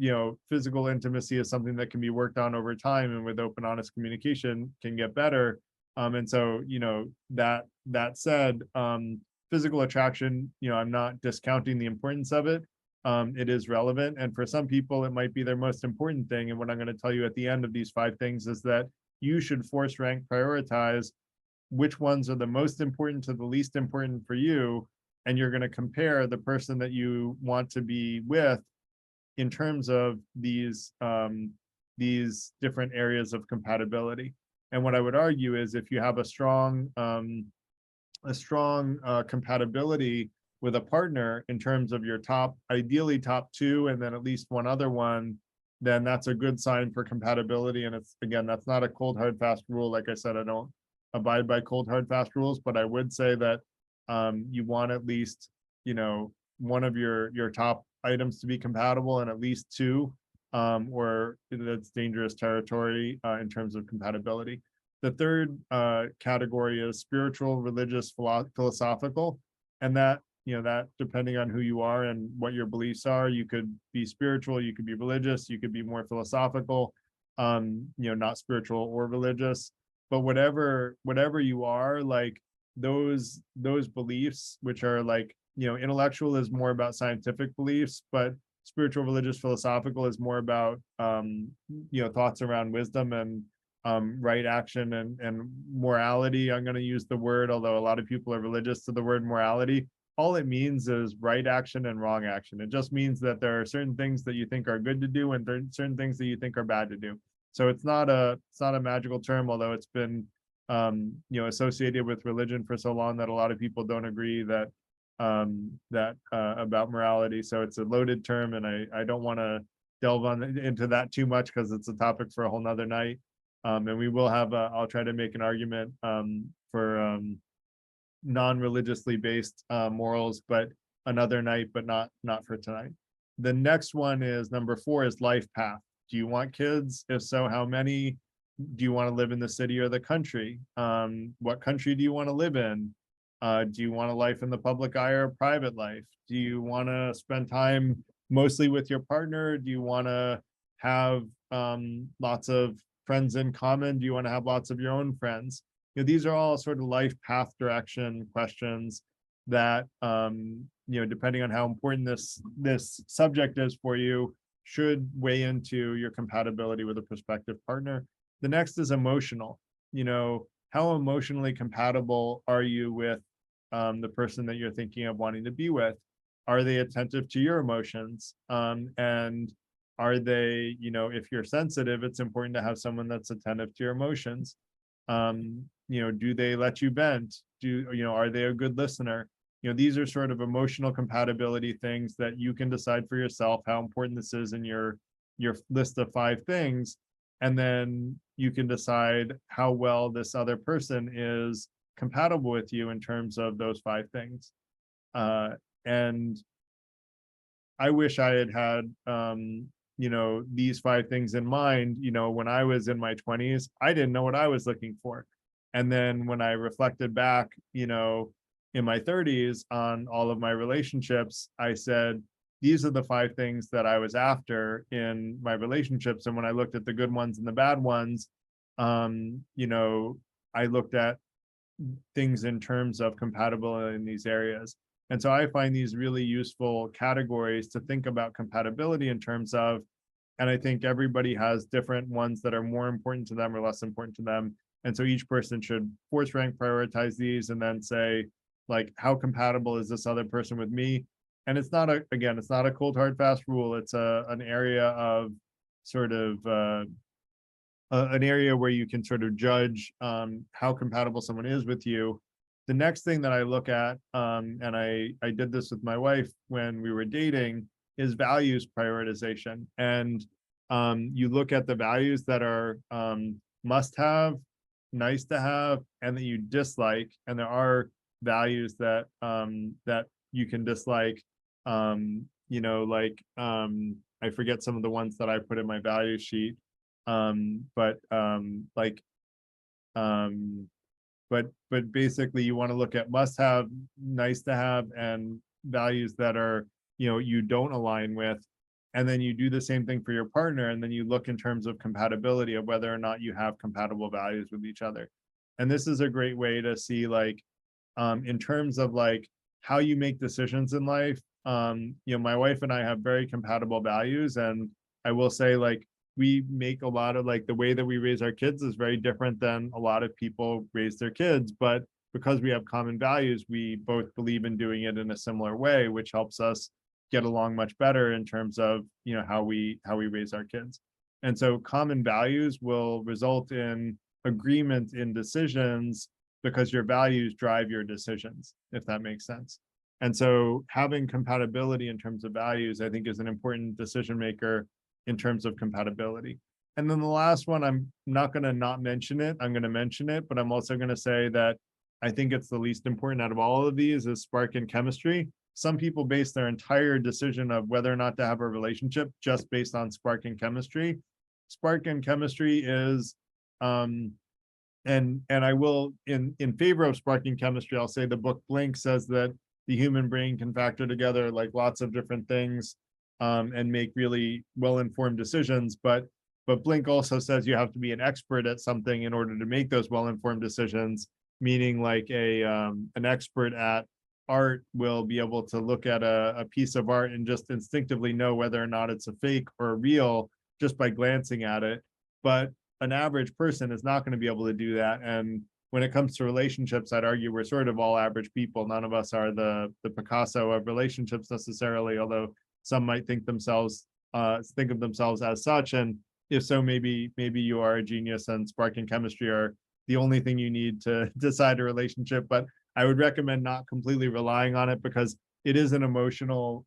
physical intimacy is something that can be worked on over time, and with open, honest communication can get better. And so, that said, physical attraction, I'm not discounting the importance of it. It is relevant. And for some people, it might be their most important thing. And what I'm going to tell you at the end of these 5 things is that you should force rank prioritize which ones are the most important to the least important for you. And you're going to compare the person that you want to be with in terms of these different areas of compatibility. And what I would argue is if you have a strong compatibility with a partner in terms of your top, ideally top two, and then at least one other one, then that's a good sign for compatibility. And it's, again, that's not a cold, hard, fast rule. Like I said, I don't abide by cold, hard, fast rules, but I would say that you want at least, you know, one of your top items to be compatible and at least two, or that's dangerous territory in terms of compatibility. The third category is spiritual, religious, philosophical, and that, you know, that depending on who you are and what your beliefs are, you could be spiritual, you could be religious, you could be more philosophical, you know, not spiritual or religious, but whatever you are, like those beliefs, which are like, you know, intellectual is more about scientific beliefs, but spiritual, religious, philosophical is more about you know, thoughts around wisdom and right action and morality. I'm going to use the word, although a lot of people are religious to the word morality. All it means is right action and wrong action. It just means that there are certain things that you think are good to do and certain things that you think are bad to do. So it's not a magical term, although it's been you know, associated with religion for so long that a lot of people don't agree that about morality. So it's a loaded term, and I don't want to delve into that too much because it's a topic for a whole nother night. And we will have I'll try to make an argument for non-religiously based morals, but another night, but not for tonight. The next one is number 4 is life path. Do you want kids? If so, how many? Do you want to live in the city or the country? What country do you want to live in? Do you want a life in the public eye or a private life? Do you want to spend time mostly with your partner? Do you want to have lots of friends in common? Do you want to have lots of your own friends? You know, these are all sort of life path direction questions that, you know, depending on how important this subject is for you, should weigh into your compatibility with a prospective partner. The next is emotional. You know, how emotionally compatible are you with the person that you're thinking of wanting to be with? Are they attentive to your emotions? And are they, you know, if you're sensitive, it's important to have someone that's attentive to your emotions. You know, do they let you vent? Are they a good listener? You know, these are sort of emotional compatibility things that you can decide for yourself how important this is in your list of 5 things. And then you can decide how well this other person is compatible with you in terms of those 5 things. And I wish I had you know, these 5 things in mind, you know, when I was in my 20s. I didn't know what I was looking for. And then when I reflected back, you know, in my 30s on all of my relationships, I said, these are the 5 things that I was after in my relationships. And when I looked at the good ones and the bad ones, you know, I looked at things in terms of compatibility in these areas. And so I find these really useful categories to think about compatibility in terms of, and I think everybody has different ones that are more important to them or less important to them. And so each person should force rank prioritize these and then say, like, how compatible is this other person with me? And it's not it's not a cold, hard, fast rule. It's an area of sort of an area where you can sort of judge how compatible someone is with you. The next thing that I look at, and I did this with my wife when we were dating, is values prioritization. And you look at the values that are must have, nice to have, and that you dislike. And there are values that that you can dislike. You know, like I forget some of the ones that I put in my value sheet. But basically you want to look at must have, nice to have, and values that are, you know, you don't align with. And then you do the same thing for your partner, and then you look in terms of compatibility of whether or not you have compatible values with each other. And this is a great way to see, like, in terms of like how you make decisions in life. You know, my wife and I have very compatible values, and I will say, like, we make a lot of, like, the way that we raise our kids is very different than a lot of people raise their kids, but because we have common values, we both believe in doing it in a similar way, which helps us get along much better in terms of, you know, how we raise our kids. And so common values will result in agreement in decisions because your values drive your decisions, if that makes sense. And so having compatibility in terms of values, I think, is an important decision maker in terms of compatibility. And then the last one, I'm not going to not mention it. I'm going to mention it, but I'm also going to say that I think it's the least important out of all of these is spark and chemistry. Some people base their entire decision of whether or not to have a relationship just based on spark and chemistry. Spark and chemistry is, and I will, in favor of spark and chemistry, I'll say the book Blink says that the human brain can factor together like lots of different things and make really well-informed decisions. But Blink also says you have to be an expert at something in order to make those well-informed decisions, meaning like an expert at art will be able to look at a piece of art and just instinctively know whether or not it's a fake or a real just by glancing at it. But an average person is not going to be able to do that. And when it comes to relationships, I'd argue we're sort of all average people. None of us are the Picasso of relationships necessarily, although some might think of themselves as such. And if so, maybe you are a genius and spark and chemistry are the only thing you need to decide a relationship. But I would recommend not completely relying on it because it is an emotional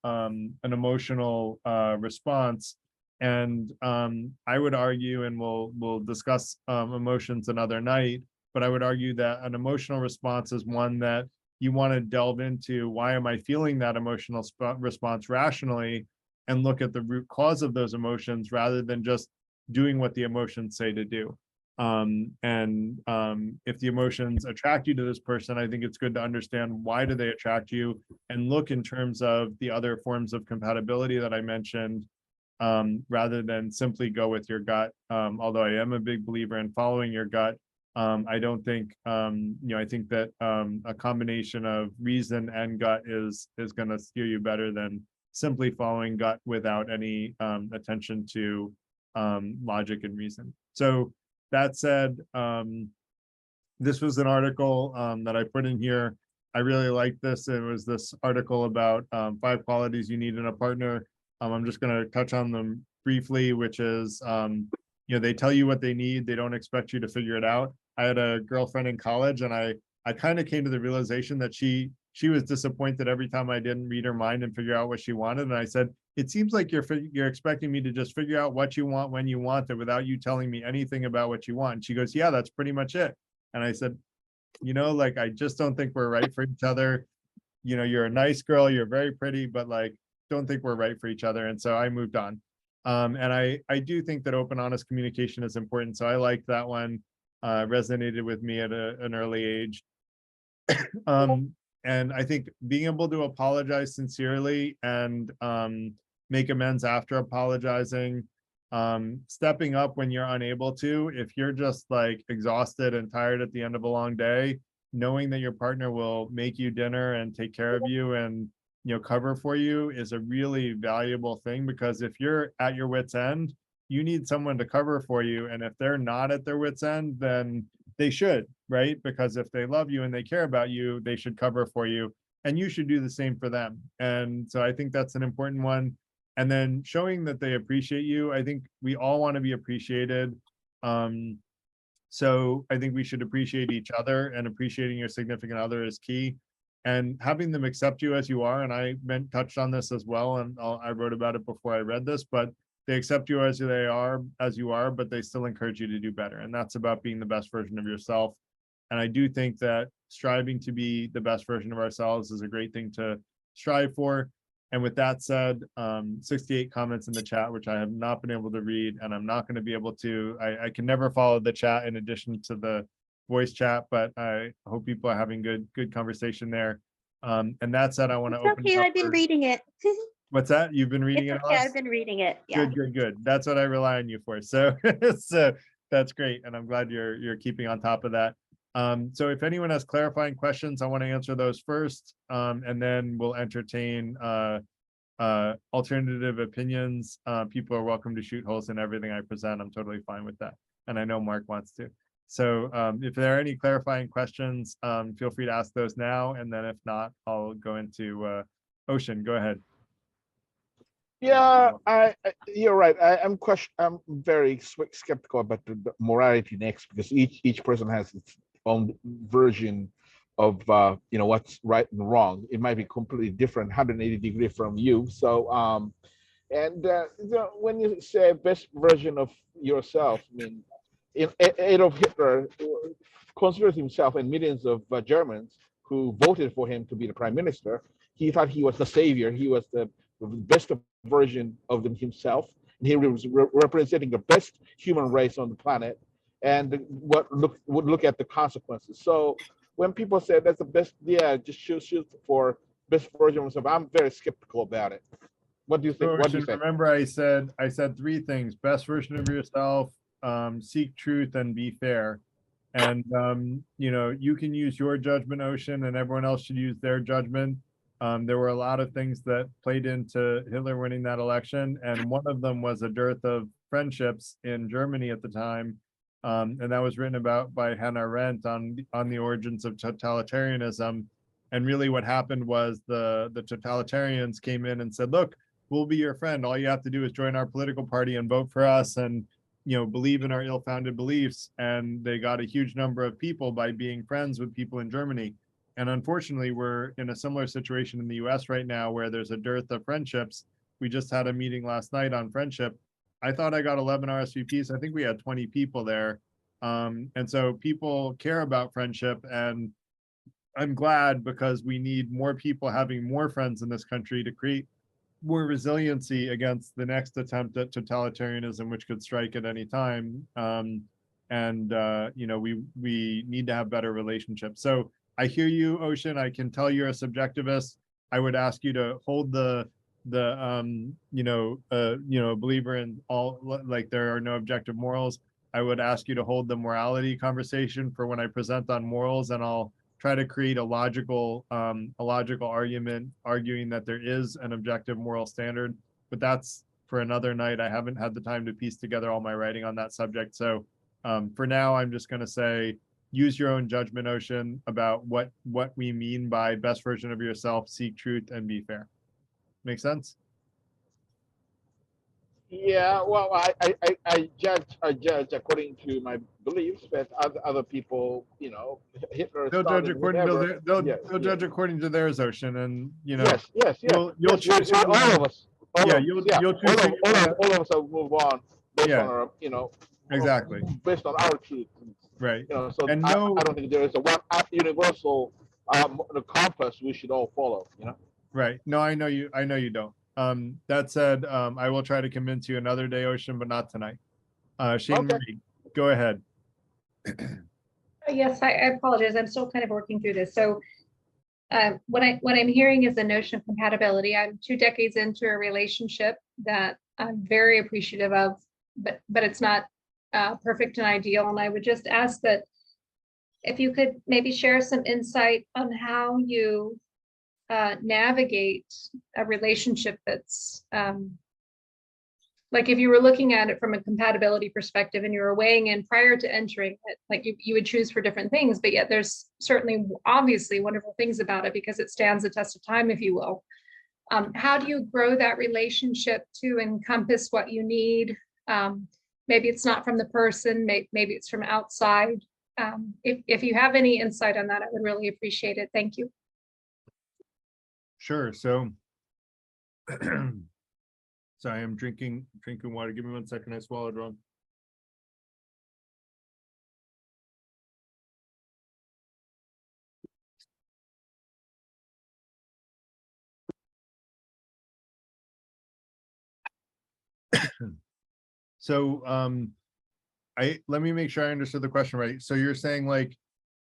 response. And I would argue, and we'll discuss emotions another night, but I would argue that an emotional response is one that you want to delve into. Why am I feeling that emotional response rationally, and look at the root cause of those emotions rather than just doing what the emotions say to do. If the emotions attract you to this person, I think it's good to understand why do they attract you and look in terms of the other forms of compatibility that I mentioned, rather than simply go with your gut. Although I am a big believer in following your gut, I don't think, I think that a combination of reason and gut is going to steer you better than simply following gut without any attention to logic and reason. So that said, this was an article that I put in here. I really like this. It was this article about 5 qualities you need in a partner. I'm just going to touch on them briefly, which is, they tell you what they need. They don't expect you to figure it out. I had a girlfriend in college, and I kind of came to the realization that she was disappointed every time I didn't read her mind and figure out what she wanted. And I said, it seems like you're expecting me to just figure out what you want when you want it without you telling me anything about what you want. And she goes, yeah, that's pretty much it. And I said, like, I just don't think we're right for each other. You're a nice girl, you're very pretty, but like, don't think we're right for each other. And so I moved on. And I do think that open, honest communication is important. So I like that one, resonated with me at an early age. And I think being able to apologize sincerely and make amends after apologizing, stepping up when you're unable to, if you're just like exhausted and tired at the end of a long day, knowing that your partner will make you dinner and take care of you and cover for you is a really valuable thing, because if you're at your wit's end, you need someone to cover for you. And if they're not at their wit's end, then they should, right? Because if they love you and they care about you, they should cover for you, and you should do the same for them. And so I think that's an important one. And then showing that they appreciate you. I think we all want to be appreciated. So I think we should appreciate each other, and appreciating your significant other is key. And having them accept you as you are. And I touched on this as well, and I wrote about it before I read this, but they accept you as you are, but they still encourage you to do better. And that's about being the best version of yourself. And I do think that striving to be the best version of ourselves is a great thing to strive for. And with that said, 68 comments in the chat, which I have not been able to read, and I'm not going to be able to, I can never follow the chat in addition to the voice chat, but I hope people are having good conversation there. And that said, I want to open okay, it up. I've been reading it. What's that? You've been reading it? Okay, I've been reading it. Yeah. Good. That's what I rely on you for. So, so that's great. And I'm glad you're keeping on top of that. So if anyone has clarifying questions, I want to answer those first. And then we'll entertain alternative opinions. People are welcome to shoot holes in everything I present. I'm totally fine with that. And I know Mark wants to. So if there are any clarifying questions, feel free to ask those now. And then if not, I'll go into Ocean. Go ahead. Yeah, you're right. I'm very skeptical about the morality next, because each person has its own version what's right and wrong. It might be completely different, 180 degree from you. So when you say best version of yourself, I mean, Adolf Hitler considers himself and millions of Germans who voted for him to be the prime minister. He thought he was the savior. He was the best version of himself. And he was representing the best human race on the planet, and would look at the consequences. So when people say that's the best, yeah, just shoot for best version of myself, I'm very skeptical about it. What do you think? What do you think? Remember, I said three things: best version of yourself, seek truth, and be fair. And you can use your judgment, Ocean, and everyone else should use their judgment. There were a lot of things that played into Hitler winning that election, and one of them was a dearth of friendships in Germany at the time. And that was written about by Hannah Arendt on the origins of totalitarianism. And really what happened was the totalitarians came in and said, look, we'll be your friend. All you have to do is join our political party and vote for us and believe in our ill-founded beliefs. And they got a huge number of people by being friends with people in Germany. And unfortunately, we're in a similar situation in the US right now where there's a dearth of friendships. We just had a meeting last night on friendship. I thought I got 11 RSVPs. I think we had 20 people there. And so people care about friendship, and I'm glad, because we need more people having more friends in this country to create more resiliency against the next attempt at totalitarianism, which could strike at any time. We need to have better relationships. So I hear you, Ocean. I can tell you're a subjectivist. I would ask you to hold the believer in all, like there are no objective morals. I would ask you to hold the morality conversation for when I present on morals, and I'll try to create a logical argument arguing that there is an objective moral standard, but that's for another night. I haven't had the time to piece together all my writing on that subject. So for now, I'm just going to say, use your own judgment, Ocean, about what we mean by best version of yourself, seek truth, and be fair. Make sense? Yeah, well, I judge according to my beliefs, but other people, Hitler. They'll judge according to they'll judge according to theirs, Ocean, and yes. You'll choose all of us. You'll choose all of us will move on based on our, exactly, based on our truth. Right. So and I don't think there is a one universal compass we should all follow. Right. No, I know you don't. That said, I will try to convince you another day, Ocean, but not tonight. Shane Marie, go ahead. Yes, I apologize. I'm still kind of working through this. So what I'm hearing is the notion of compatibility. I'm 2 decades into a relationship that I'm very appreciative of, but it's not perfect and ideal. And I would just ask that if you could maybe share some insight on how you navigate a relationship that's like, if you were looking at it from a compatibility perspective and you were weighing in prior to entering it, like you would choose for different things, but yet there's certainly obviously wonderful things about it because it stands the test of time, if you will. How do you grow that relationship to encompass what you need? Maybe it's not from the person, maybe it's from outside. If you have any insight on that, I would really appreciate it. Thank you. Sure. So, sorry, I'm drinking water. Give me 1 second. I swallowed wrong. So, let me make sure I understood the question right. So you're saying, like,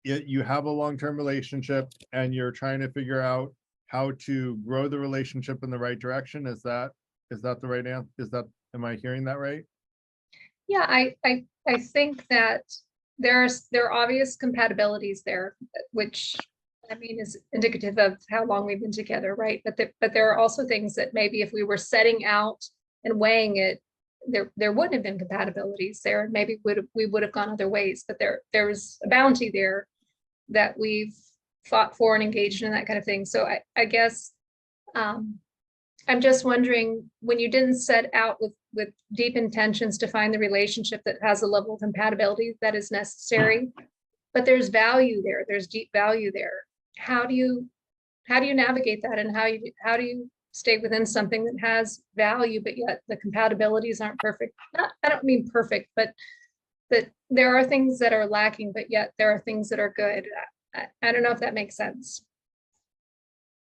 you have a long-term relationship and you're trying to figure out how to grow the relationship in the right direction. Is that the right answer? Am I hearing that right? Yeah, I think that there are obvious compatibilities there, which I mean is indicative of how long we've been together, right? But there are also things that maybe if we were setting out and weighing it, there wouldn't have been compatibilities there. Maybe we would have gone other ways, but there's a bounty there that we've fought for and engaged in, that kind of thing. So I guess I'm just wondering, when you didn't set out with deep intentions to find the relationship that has a level of compatibility that is necessary, but there's value there. There's deep value there. How do you navigate that, and how do you stay within something that has value, but yet the compatibilities aren't perfect? I don't mean perfect, but that there are things that are lacking, but yet there are things that are good. I don't know if that makes sense.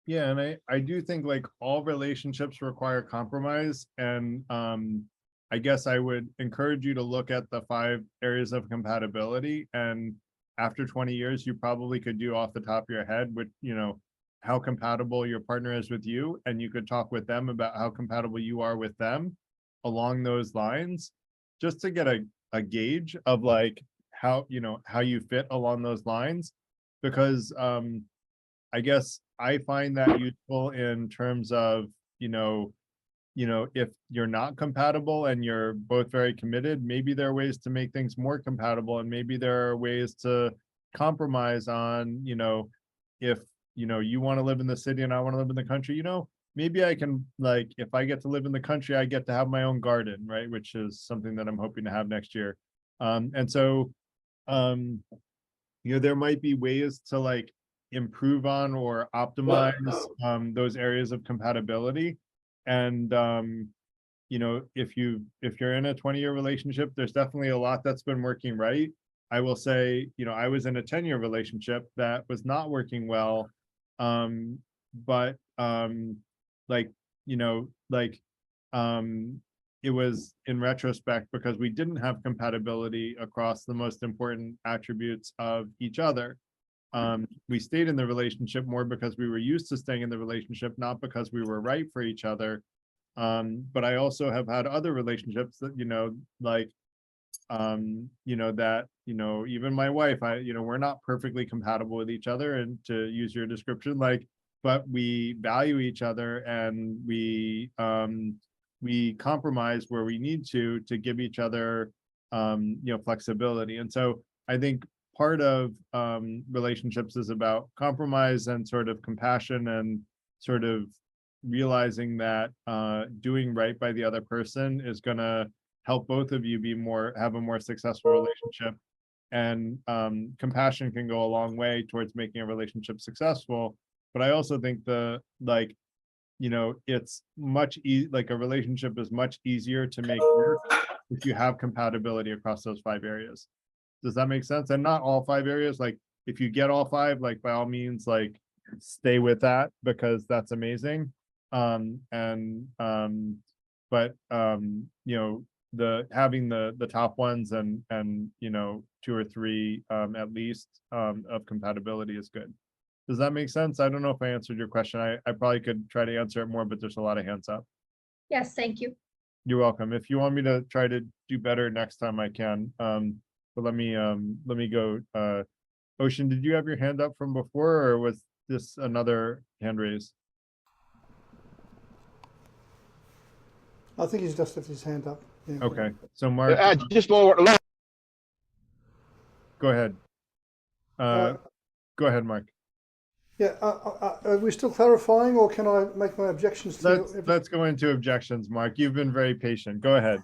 Yeah, and I do think like all relationships require compromise, and I guess I would encourage you to look at the 5 areas of compatibility, and after 20 years, you probably could do off the top of your head with, how compatible your partner is with you, and you could talk with them about how compatible you are with them along those lines, just to get a gauge of like how you fit along those lines, because I guess I find that useful in terms of, if you're not compatible and you're both very committed, maybe there are ways to make things more compatible, and maybe there are ways to compromise on, if, you want to live in the city and I want to live in the country, maybe I can, like, if I get to live in the country, I get to have my own garden, right? Which is something that I'm hoping to have next year. And so, there might be ways to like improve on or optimize those areas of compatibility. And if you're in a 20-year relationship, there's definitely a lot that's been working right. I will say, I was in a 10-year relationship that was not working well. But it was in retrospect because we didn't have compatibility across the most important attributes of each other. We stayed in the relationship more because we were used to staying in the relationship, not because we were right for each other. But I also have had other relationships that, even my wife, we're not perfectly compatible with each other, and to use your description, but we value each other, and we compromise where we need to give each other, flexibility. And so I think part of relationships is about compromise and sort of compassion, and sort of realizing that doing right by the other person is going to help both of you have a more successful relationship. And compassion can go a long way towards making a relationship successful. But I also think it's a relationship is much easier to make work if you have compatibility across those 5 areas. Does that make sense? And not all 5 areas. Like if you get all 5, by all means, stay with that, because that's amazing. Having the top ones and 2 or 3 at least of compatibility is good. Does that make sense? I don't know if I answered your question. I probably could try to answer it more, but there's a lot of hands up. Yes, thank you. You're welcome. If you want me to try to do better next time, I can. But let me go. Ocean, did you have your hand up from before, or was this another hand raise? I think he's just lifted his hand up. Yeah. Okay, so Mark, just more. go ahead. Go ahead, Mark. Yeah, are we still clarifying, or can I make my objections to Let's go into objections, Mark. You've been very patient. Go ahead.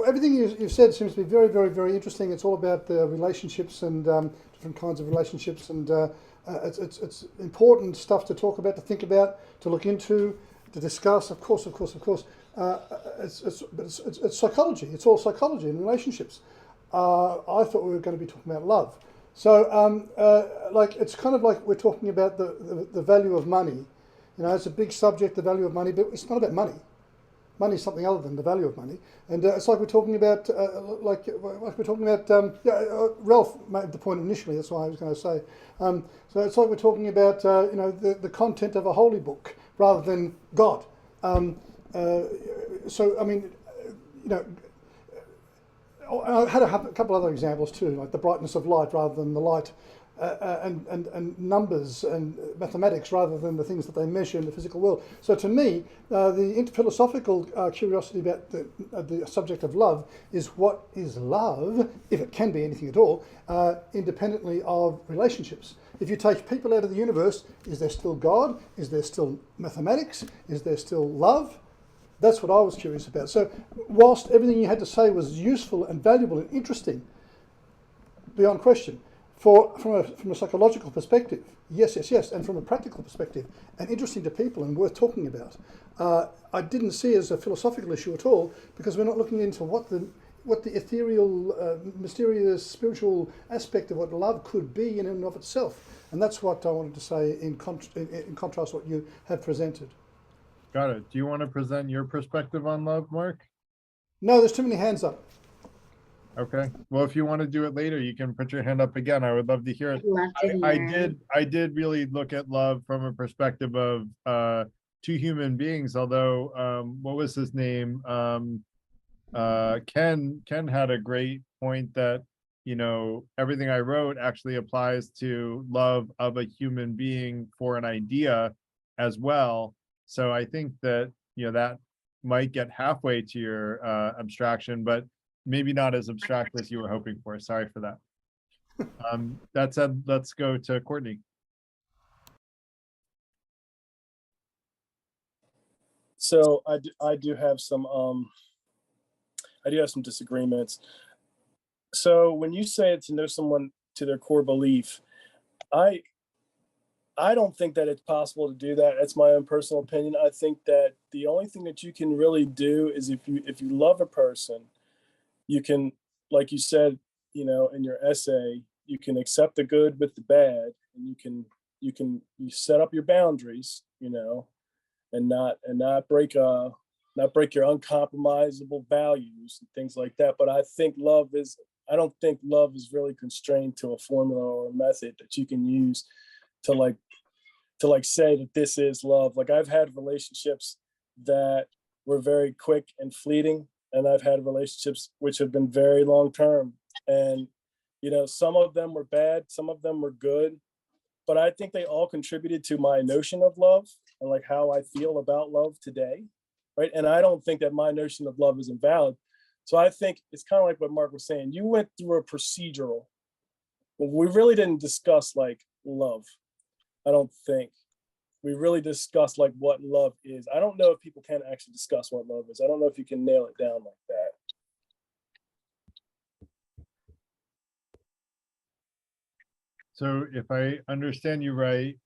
Everything you've said seems to be very, very, very interesting. It's all about the relationships and different kinds of relationships, and it's important stuff to talk about, to think about, to look into, to discuss. Of course. It's psychology. It's all psychology and relationships. I thought we were going to be talking about love. So, it's kind of like we're talking about the value of money. It's a big subject, the value of money, but it's not about money. Money is something other than the value of money. And it's like we're talking about, Ralph made the point initially, that's why I was going to say. So it's like we're talking about, the content of a holy book rather than God. I had a couple other examples too, like the brightness of light rather than the light, and numbers and mathematics rather than the things that they measure in the physical world. So to me, the interphilosophical curiosity about the subject of love is, what is love, if it can be anything at all, independently of relationships. If you take people out of the universe, is there still God? Is there still mathematics? Is there still love? That's what I was curious about. So whilst everything you had to say was useful and valuable and interesting, beyond question. From a psychological perspective, yes, and from a practical perspective, and interesting to people and worth talking about. I didn't see it as a philosophical issue at all, because we're not looking into what the ethereal, mysterious, spiritual aspect of what love could be in and of itself. And that's what I wanted to say in contrast to what you have presented. Got it. Do you want to present your perspective on love, Mark? No, there's too many hands up. Okay. Well, if you want to do it later, you can put your hand up again. I would love to hear it. Love to hear. I did really look at love from a perspective of two human beings, although what was his name? Ken had a great point that, you know, everything I wrote actually applies to love of a human being for an idea as well. So I think that, you know, that might get halfway to your abstraction, but maybe not as abstract as you were hoping for. Sorry for that. That said, let's go to Courtney. So I do have some disagreements. So when you say to know someone to their core belief, I don't think that it's possible to do that. That's my own personal opinion. I think that the only thing that you can really do is if you love a person, you can, like you said, you know, in your essay, you can accept the good with the bad, and you set up your boundaries, you know, and not break your uncompromisable values and things like that. But I don't think love is really constrained to a formula or a method that you can use to say that this is love. Like, I've had relationships that were very quick and fleeting, and I've had relationships which have been very long term. And, you know, some of them were bad, some of them were good, but I think they all contributed to my notion of love and like how I feel about love today, right? And I don't think that my notion of love is invalid. So I think it's kind of like what Mark was saying. You went through a procedural. We really didn't discuss like love. I don't think we really discussed like what love is. I don't know if people can actually discuss what love is. I don't know if you can nail it down like that. So if I understand you right,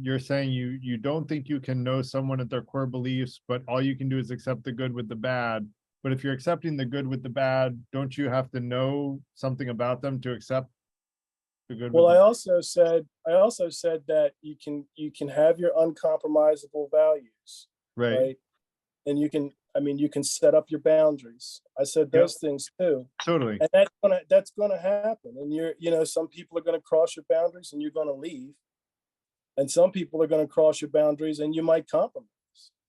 you're saying you don't think you can know someone at their core beliefs, but all you can do is accept the good with the bad. But if you're accepting the good with the bad, don't you have to know something about them to accept the good? Well, I also said that you can have your uncompromisable values, right? And you can set up your boundaries. I said those things too. Totally. And that's gonna happen. And some people are gonna cross your boundaries and you're gonna leave. And some people are gonna cross your boundaries and you might compromise.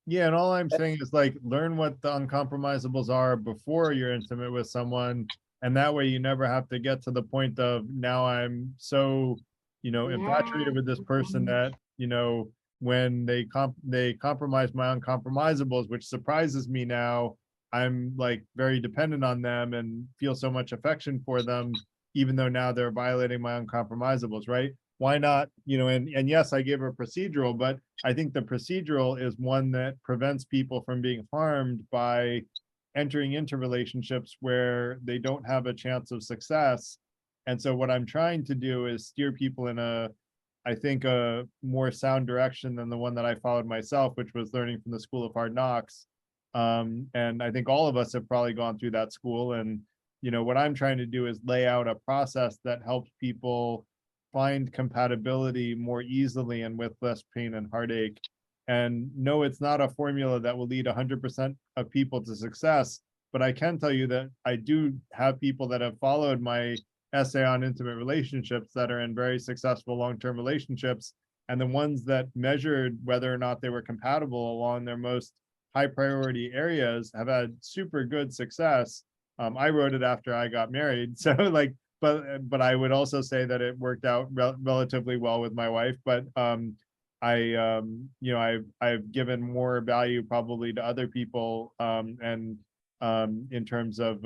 Yeah, and all I'm saying is like learn what the uncompromisables are before you're intimate with someone, and that way you never have to get to the point of now I'm so, infatuated with this person that, when they compromise my uncompromisables, which surprises me now, I'm like very dependent on them and feel so much affection for them, even though now they're violating my uncompromisables, right? Why not, and yes, I gave a procedural, but I think the procedural is one that prevents people from being harmed by entering into relationships where they don't have a chance of success. And so what I'm trying to do is steer people in I think a more sound direction than the one that I followed myself, which was learning from the School of Hard Knocks. And I think all of us have probably gone through that school. And, what I'm trying to do is lay out a process that helps people find compatibility more easily and with less pain and heartache. And no, it's not a formula that will lead 100% of people to success, but I can tell you that I do have people that have followed my essay on intimate relationships that are in very successful long-term relationships, and the ones that measured whether or not they were compatible along their most high priority areas have had super good success. I wrote it after I got married, so like, but I would also say that it worked out relatively well with my wife. But I've given more value probably to other people, and in terms of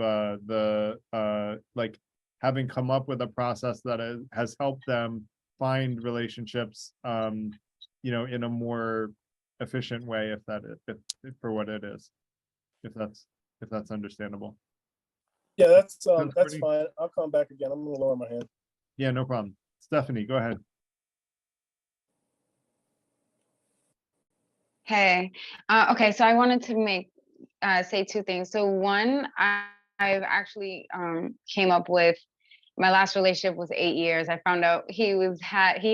like having come up with a process that has helped them find relationships, in a more efficient way, if for what it is, if that's understandable. Yeah, that's pretty- fine. I'll come back again. I'm gonna lower my hand. Yeah, no problem. Stephanie, go ahead. Hey, okay, so I wanted to say two things. So one, I've actually came up with, my last relationship was 8 years. I found out he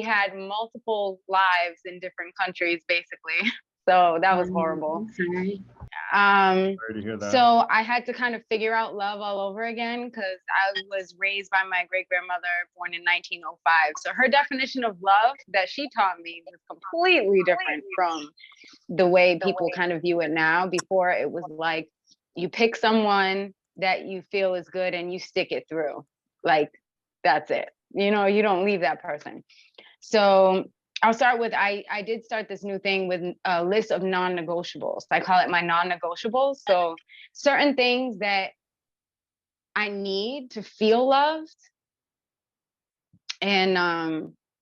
had multiple lives in different countries, basically. So that was horrible. Sorry. Sorry to hear that. So I had to kind of figure out love all over again because I was raised by my great grandmother, born in 1905. So her definition of love that she taught me was completely different from the way people kind of view it now. Before, it was like you pick someone that you feel is good and you stick it through. Like that's it. You know, you don't leave that person. So I'll start with, I did start this new thing with a list of non-negotiables. I call it my non-negotiables. So certain things that I need to feel loved. And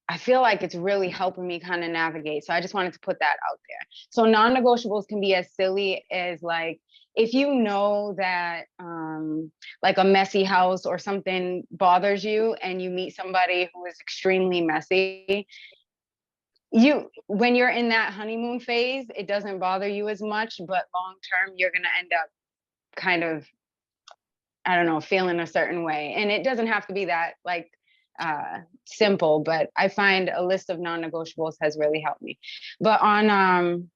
I feel like it's really helping me kind of navigate. So I just wanted to put that out there. So non-negotiables can be as silly as like, if you know that like a messy house or something bothers you and you meet somebody who is extremely messy, when you're in that honeymoon phase, it doesn't bother you as much, but long term, you're going to end up kind of, I don't know, feeling a certain way. And it doesn't have to be that like simple, but I find a list of non-negotiables has really helped me. But on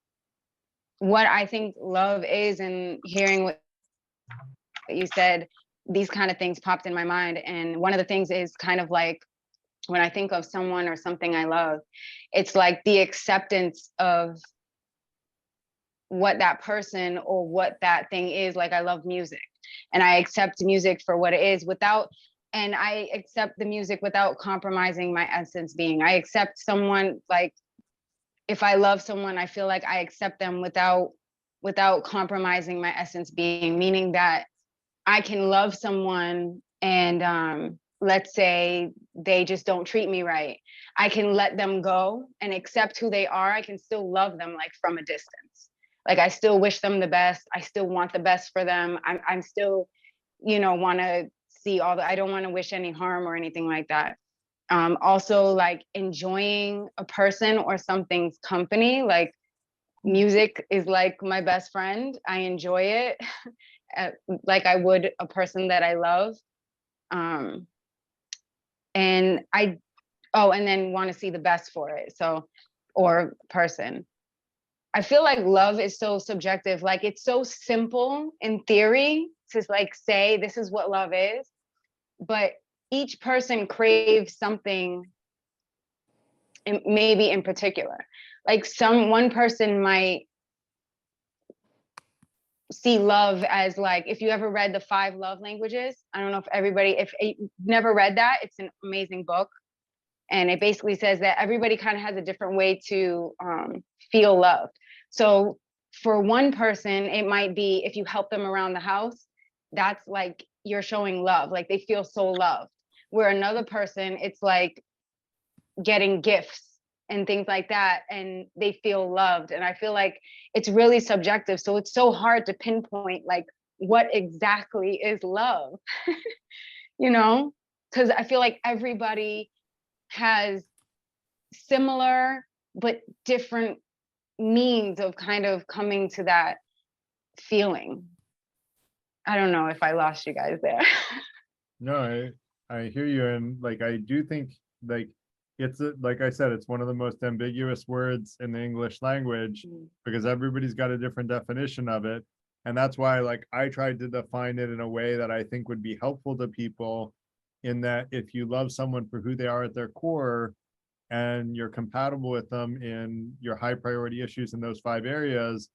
what I think love is, and hearing what you said, these kind of things popped in my mind. And one of the things is kind of like, when I think of someone or something I love, it's like the acceptance of what that person or what that thing is. Like I love music and I accept music for what it is and I accept the music without compromising my essence being. I accept someone, like if I love someone, I feel like I accept them without compromising my essence being, meaning that I can love someone and let's say they just don't treat me right. I can let them go and accept who they are. I can still love them like from a distance. Like I still wish them the best. I still want the best for them. I'm still, want to see I don't want to wish any harm or anything like that. Also like enjoying a person or something's company, like music is like my best friend. I enjoy it like I would a person that I love. And then want to see the best for it. So, or person. I feel like love is so subjective. Like it's so simple in theory to like say this is what love is, but each person craves something maybe in particular. Like one person might see love as like, if you ever read the 5 love languages, I don't know if you've never read that, it's an amazing book. And it basically says that everybody kind of has a different way to feel loved. So for one person, it might be if you help them around the house, that's like you're showing love, like they feel so loved. Where another person, it's like getting gifts and things like that, and they feel loved. And I feel like it's really subjective. So it's so hard to pinpoint like what exactly is love, because I feel like everybody has similar but different means of kind of coming to that feeling. I don't know if I lost you guys there. No, I hear you. And like, I do think like, like I said, it's one of the most ambiguous words in the English language because everybody's got a different definition of it. And that's why like I tried to define it in a way that I think would be helpful to people, in that if you love someone for who they are at their core and you're compatible with them in your high priority issues in those 5 areas,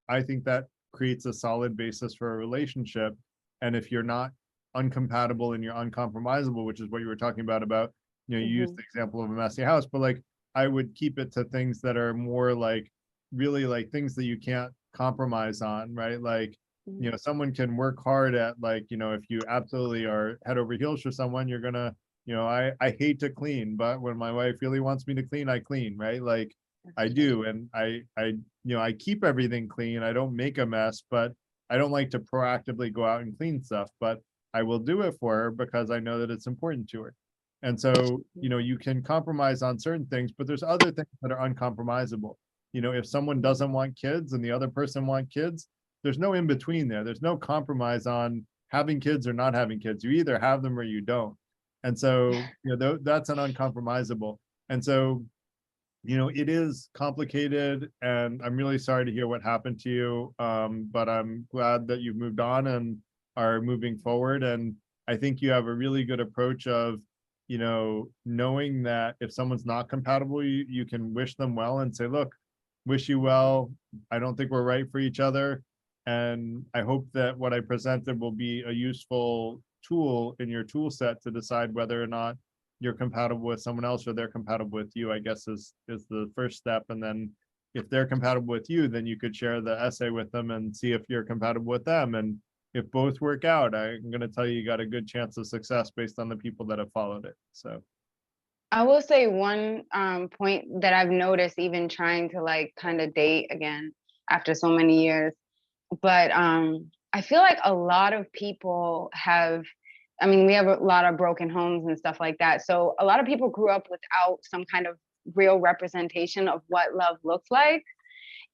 I think that creates a solid basis for a relationship. And if you're not uncompatible and you're uncompromisable, which is what you were talking about, you used the example of a messy house, but like I would keep it to things that are more like really like things that you can't compromise on, right? Like, someone can work hard at like, if you absolutely are head over heels for someone, you're gonna, I hate to clean, but when my wife really wants me to clean, I clean, right? Like I do. And I keep everything clean. I don't make a mess, but I don't like to proactively go out and clean stuff. But I will do it for her because I know that it's important to her. And so, you know, you can compromise on certain things, but there's other things that are uncompromisable. You know, if someone doesn't want kids and the other person want kids, there's no in between there. There's no compromise on having kids or not having kids. You either have them or you don't. And so, you know, that's an uncompromisable. And so, you know, it is complicated, and I'm really sorry to hear what happened to you. But I'm glad that you've moved on and are moving forward. And I think you have a really good approach of, you know, knowing that if someone's not compatible, you can wish them well and say, look, wish you well. I don't think we're right for each other. And I hope that what I presented will be a useful tool in your tool set to decide whether or not you're compatible with someone else or they're compatible with you, I guess is the first step. And then if they're compatible with you, then you could share the essay with them and see if you're compatible with them. And if both work out, I'm going to tell you, you got a good chance of success based on the people that have followed it. So I will say one point that I've noticed, even trying to like kind of date again after so many years, but I feel like a lot of people have, I mean, we have a lot of broken homes and stuff like that. So a lot of people grew up without some kind of real representation of what love looks like.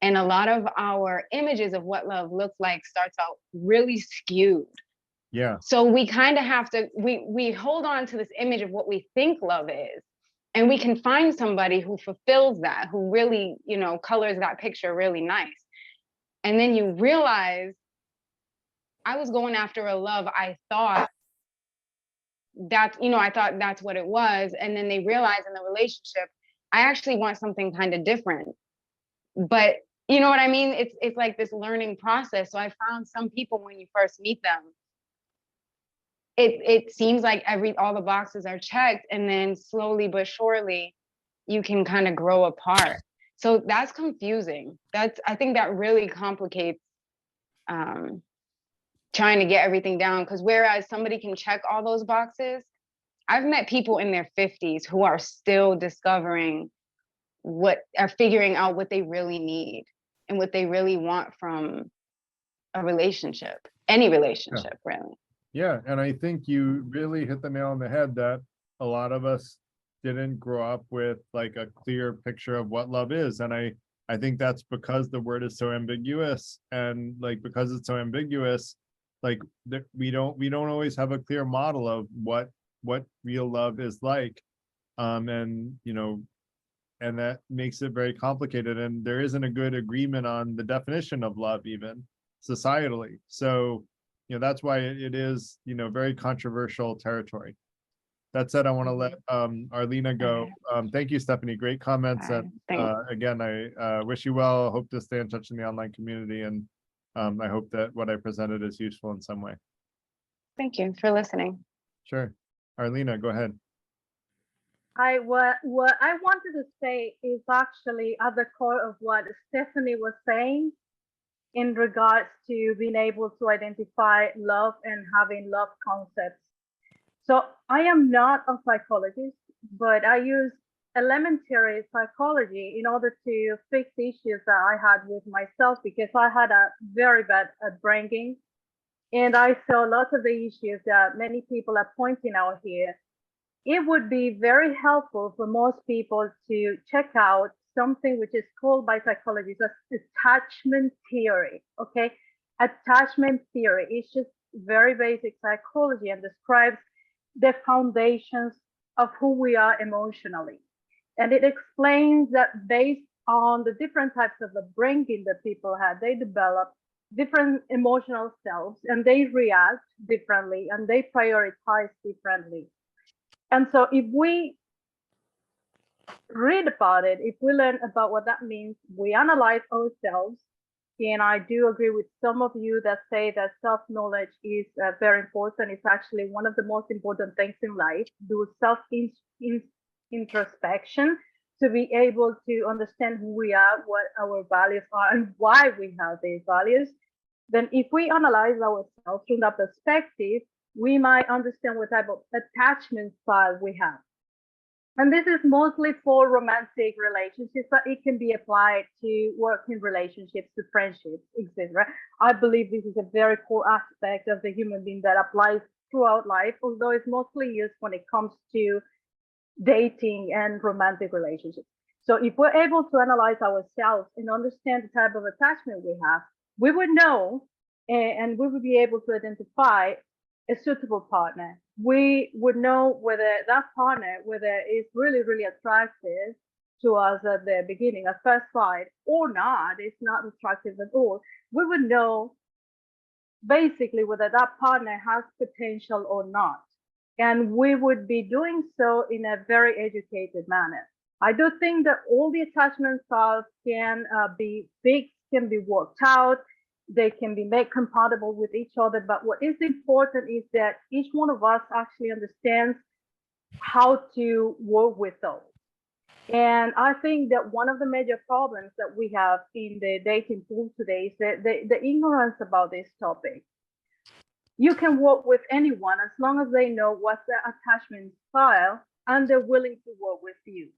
And a lot of our images of what love looks like starts out really skewed. yeah. So we kind of have to, we hold on to this image of what we think love is. And we can find somebody who fulfills that, who really, you know, colors that picture really nice. And then you realize I was going after a love I thought that, you know, I thought that's what it was. And then they realize in the relationship, I actually want something kind of different. But you know what I mean? It's like this learning process. So I found some people, when you first meet them, it seems like all the boxes are checked, and then slowly but surely you can kind of grow apart. So that's confusing. I think that really complicates trying to get everything down, because whereas somebody can check all those boxes, I've met people in their 50s who are still discovering figuring out what they really need and what they really want from a relationship, any relationship, really. Yeah, and I think you really hit the nail on the head that a lot of us didn't grow up with like a clear picture of what love is. And I think that's because the word is so ambiguous, and like because it's so ambiguous, like we don't always have a clear model of what real love is like. And you know, and that makes it very complicated, and there isn't a good agreement on the definition of love even societally. So you know, that's why it is, you know, very controversial territory. That said, I want to let Arlena go. Thank you, Stephanie. Great comments. And again, I wish you well. Hope to stay in touch in the online community. And I hope that what I presented is useful in some way. Thank you for listening. Sure. Arlena, go ahead. What I wanted to say is actually at the core of what Stephanie was saying, in regards to being able to identify love and having love concepts. So I am not a psychologist, but I use elementary psychology in order to fix issues that I had with myself, because I had a very bad upbringing. And I saw lots of the issues that many people are pointing out here. It would be very helpful for most people to check out something which is called by psychologists as attachment theory. Okay, attachment theory is just very basic psychology and describes the foundations of who we are emotionally. And it explains that based on the different types of upbringing that people had, they develop different emotional selves, and they react differently, and they prioritize differently. And so if we read about it, if we learn about what that means, we analyze ourselves. And I do agree with some of you that say that self-knowledge is very important. It's actually one of the most important things in life. Do self-introspection to be able to understand who we are, what our values are, and why we have these values. Then if we analyze ourselves from that perspective, we might understand what type of attachment style we have. And this is mostly for romantic relationships, but it can be applied to working relationships, to friendships, etc. I believe this is a very core aspect of the human being that applies throughout life, although it's mostly used when it comes to dating and romantic relationships. So if we're able to analyze ourselves and understand the type of attachment we have, we would know and we would be able to identify a suitable partner. We would know whether that partner, whether it's really, really attractive to us at the beginning, at first sight, or not, it's not attractive at all. We would know basically whether that partner has potential or not. And we would be doing so in a very educated manner. I do think that all the attachment styles can be fixed, can be worked out, they can be made compatible with each other. But what is important is that each one of us actually understands how to work with those. And I think that one of the major problems that we have in the dating pool today is that the ignorance about this topic. You can work with anyone as long as they know what's their attachment style and they're willing to work with you.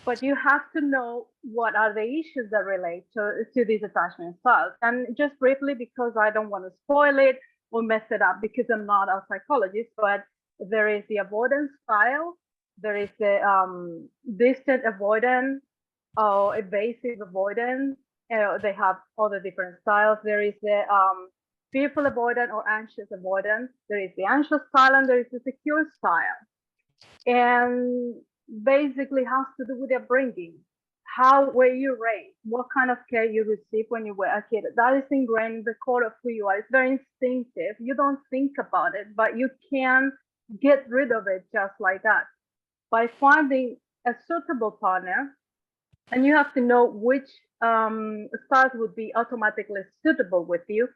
But you have to know what are the issues that relate to these attachment styles. And just briefly, because I don't want to spoil it or mess it up, because I'm not a psychologist, but there is the avoidance style, there is the distant avoidance or evasive avoidance. They have other different styles. There is the fearful avoidant or anxious avoidance. There is the anxious style and there is the secure style. And basically has to do with their upbringing. How were you raised? What kind of care you received when you were a kid? That is ingrained in the core of who you are. It's very instinctive. You don't think about it, but you can get rid of it just like that by finding a suitable partner. And you have to know which styles would be automatically suitable with you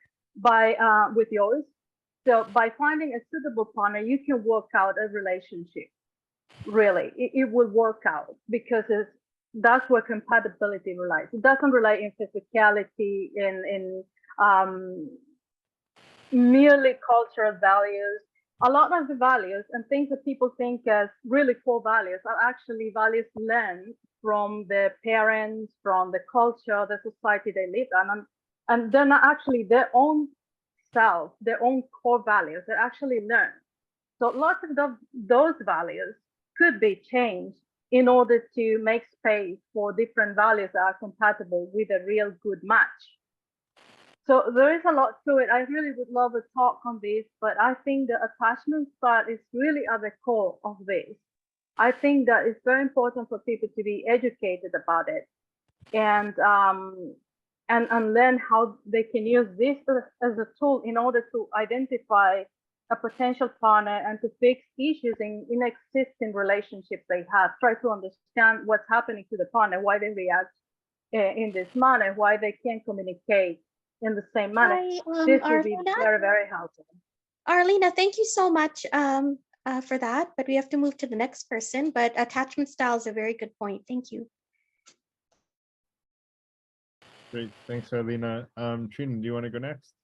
with yours. So by finding a suitable partner, you can work out a relationship. Really, it will work out because that's where compatibility relies. It doesn't rely in physicality, in merely cultural values. A lot of the values and things that people think as really core values are actually values learned from their parents, from the culture, the society they live in, and they're not actually their own self, their own core values. They're actually learned. So lots of those values could be changed in order to make space for different values that are compatible with a real good match. So there is a lot to it. I really would love a talk on this, but I think the attachment style is really at the core of this. I think that it's very important for people to be educated about it and learn how they can use this as a tool in order to identify a potential partner and to fix issues in existing relationships they have. Try to understand what's happening to the partner, why they react in this manner, why they can't communicate in the same manner. This will be very, very helpful. Arlena, thank you so much for that, but we have to move to the next person. But attachment style is a very good point. Thank you. Great, thanks, Arlena. Trina, do you want to go next?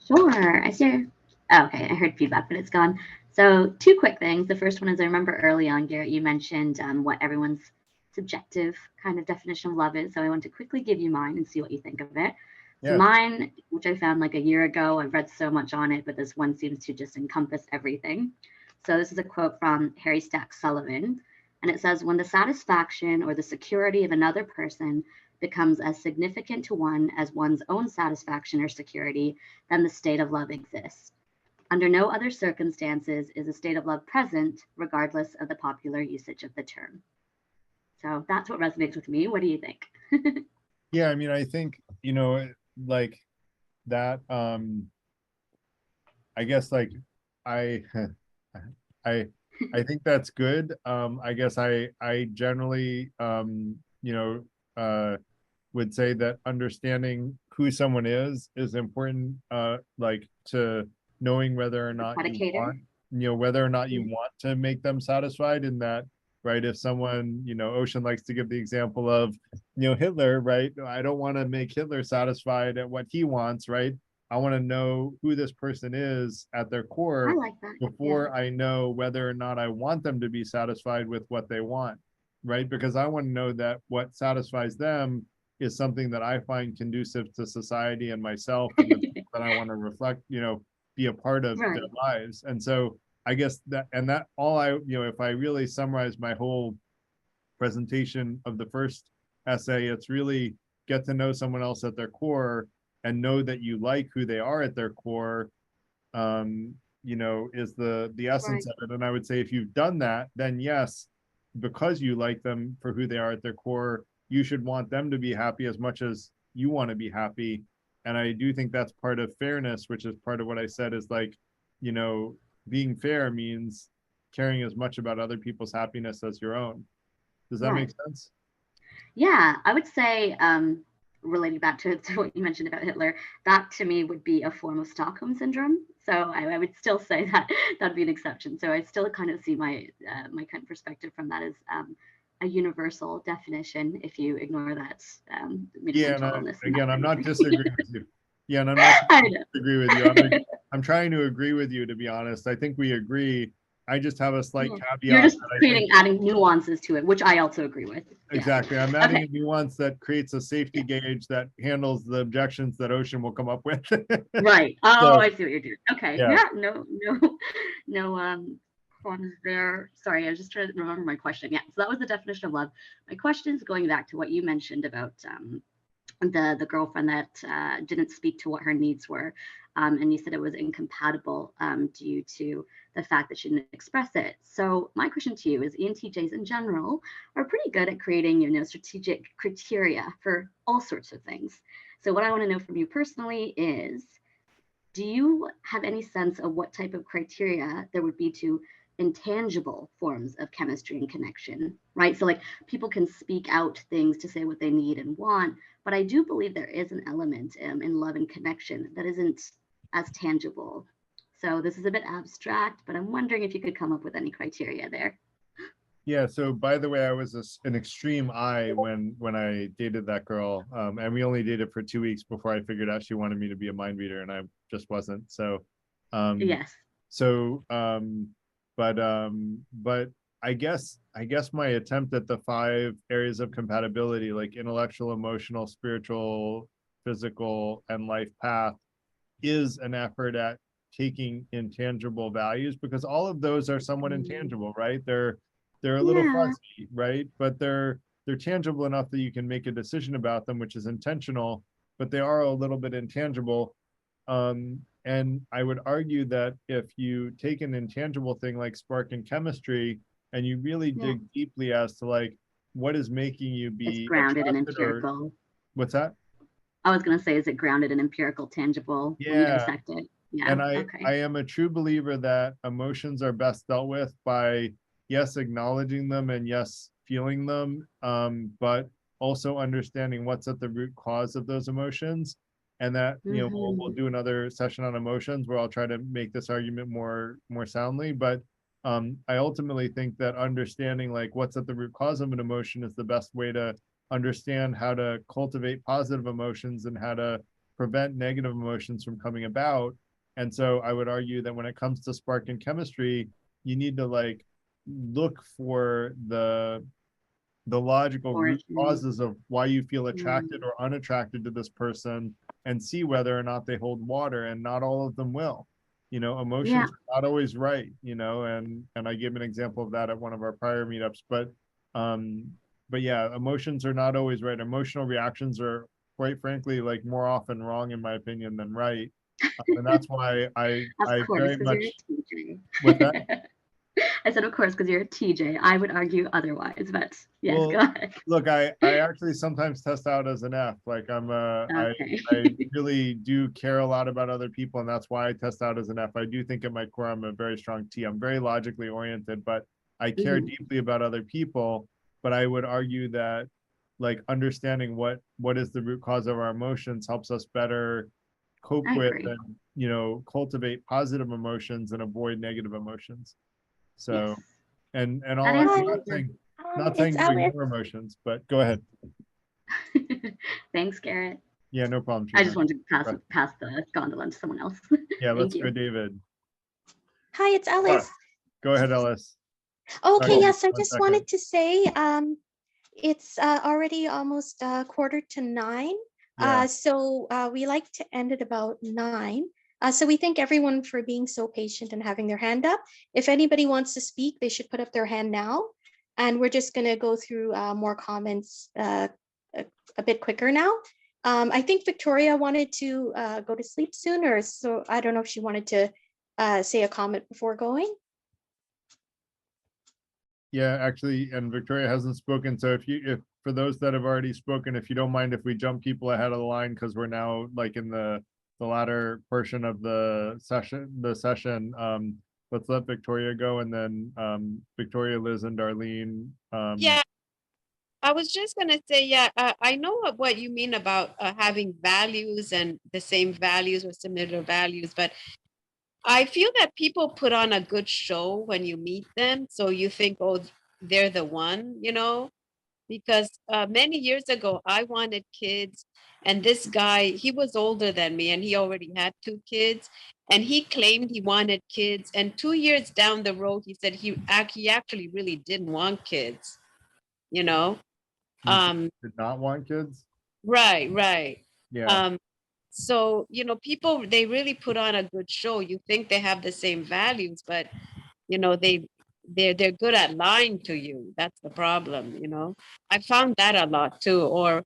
Sure, I see. Oh, okay, I heard feedback, but it's gone. So 2 quick things. The first one is I remember early on, Garrett, you mentioned what everyone's subjective kind of definition of love is. So I want to quickly give you mine and see what you think of it. So mine, which I found like a year ago, I've read so much on it, but this one seems to just encompass everything. So this is a quote from Harry Stack Sullivan, and it says, when the satisfaction or the security of another person becomes as significant to one as one's own satisfaction or security, then the state of love exists. Under no other circumstances is a state of love present, regardless of the popular usage of the term. So that's what resonates with me. What do you think? Yeah, I mean, I think, you know, like that, I guess like I think that's good. I guess I generally, you know, would say that understanding who someone is important, like to knowing whether or not you want, you know, whether or not you want to make them satisfied in that, right? If someone, you know, Ocean likes to give the example of, you know, Hitler, right? I don't want to make Hitler satisfied at what he wants, right? I want to know who this person is at their core before I know whether or not I want them to be satisfied with what they want, right? Because I want to know that what satisfies them is something that I find conducive to society and myself, and that I want to reflect, be a part of Right. their lives. And so I guess that all if I really summarize my whole presentation of the first essay, it's really get to know someone else at their core and know that you like who they are at their core, is the essence of it. And I would say if you've done that, then yes, because you like them for who they are at their core, you should want them to be happy as much as you want to be happy. And I do think that's part of fairness, which is part of what I said is like, being fair means caring as much about other people's happiness as your own. Does that make sense? Yeah, I would say, relating back to what you mentioned about Hitler, that to me would be a form of Stockholm syndrome. So I would still say that that'd be an exception. So I still kind of see my my kind of perspective from that as a universal definition. If you ignore that, Yeah, and again, I'm not disagreeing with you. Yeah, and I'm not disagree with you. I'm trying to agree with you, to be honest. I think we agree. I just have a slight caveat. You're just adding nuances to it, which I also agree with. Exactly. I'm adding a nuance that creates a safety gauge that handles the objections that Ocean will come up with. Right. Oh, I see what you're doing. Okay. Yeah. No qualms there. Sorry, I was just trying to remember my question. Yeah. So that was the definition of love. My question is going back to what you mentioned about the girlfriend that didn't speak to what her needs were. And you said it was incompatible due to the fact that she didn't express it. So my question to you is, ENTJs in general are pretty good at creating, strategic criteria for all sorts of things. So what I want to know from you personally is, do you have any sense of what type of criteria there would be to intangible forms of chemistry and connection, right? So like people can speak out things to say what they need and want, but I do believe there is an element in love and connection that isn't as tangible. So this is a bit abstract, but I'm wondering if you could come up with any criteria there. Yeah, so by the way, I was an extreme I when I dated that girl, and we only dated for 2 weeks before I figured out she wanted me to be a mind reader, and I just wasn't. So yes. So but I guess my attempt at the 5 areas of compatibility, like intellectual, emotional, spiritual, physical, and life path, is an effort at taking intangible values, because all of those are somewhat intangible, right? They're a little fuzzy, right? But they're tangible enough that you can make a decision about them, which is intentional, but they are a little bit intangible. And I would argue that if you take an intangible thing like spark and chemistry, and you really dig deeply as to like what is making you be it's grounded in empirical. What's that? I was going to say, is it grounded in empirical, tangible? When you dissect it? Yeah. And I am a true believer that emotions are best dealt with by, yes, acknowledging them and yes, feeling them, but also understanding what's at the root cause of those emotions. And that, we'll do another session on emotions where I'll try to make this argument more soundly. But I ultimately think that understanding like what's at the root cause of an emotion is the best way to understand how to cultivate positive emotions and how to prevent negative emotions from coming about. And so I would argue that when it comes to spark and chemistry, you need to like look for the logical root causes of why you feel attracted or unattracted to this person, and see whether or not they hold water. And not all of them will. Emotions are not always right, and I gave an example of that at one of our prior meetups. But yeah, emotions are not always right. Emotional reactions are, quite frankly, like more often wrong, in my opinion, than right. And that's why I very much. With that? I said, of course, because you're a TJ. I would argue otherwise, but yes, go ahead. Look, I actually sometimes test out as an F. Like I really do care a lot about other people, and that's why I test out as an F. I do think at my core I'm a very strong T. I'm very logically oriented, but I care deeply about other people. But I would argue that like understanding what is the root cause of our emotions helps us better cope with and cultivate positive emotions and avoid negative emotions. So and all I'm not saying to ignore emotions, but go ahead. Thanks, Garrett. Yeah, no problem. I just wanted to pass the gondola to someone else. Yeah, let's go, David. Hi, it's Ellis. Go ahead, Ellis. Okay, yes, I just wanted to say, It's already almost 8:45. Yeah. So we like to end at about 9. So we thank everyone for being so patient and having their hand up. If anybody wants to speak, they should put up their hand now. And we're just going to go through more comments a bit quicker now. I think Victoria wanted to go to sleep soon, or so I don't know if she wanted to say a comment before going. Yeah, actually, and Victoria hasn't spoken. So if for those that have already spoken, if you don't mind, if we jump people ahead of the line, because we're now like in the latter portion of the session, let's let Victoria go, and then Victoria, Liz, and Darlene. Yeah, I was just gonna say, yeah, I know what you mean about having values and the same values or similar values, but I feel that people put on a good show when you meet them. So you think, oh, they're the one, you know, because many years ago, I wanted kids. And this guy, he was older than me and he already had 2 kids. And he claimed he wanted kids. And 2 years down the road, he said he actually really didn't want kids, you know. Did not want kids. Right. Yeah. So, you know, people, they really put on a good show. You think they have the same values, but, you know, they're good at lying to you. That's the problem, you know. I found that a lot too. Or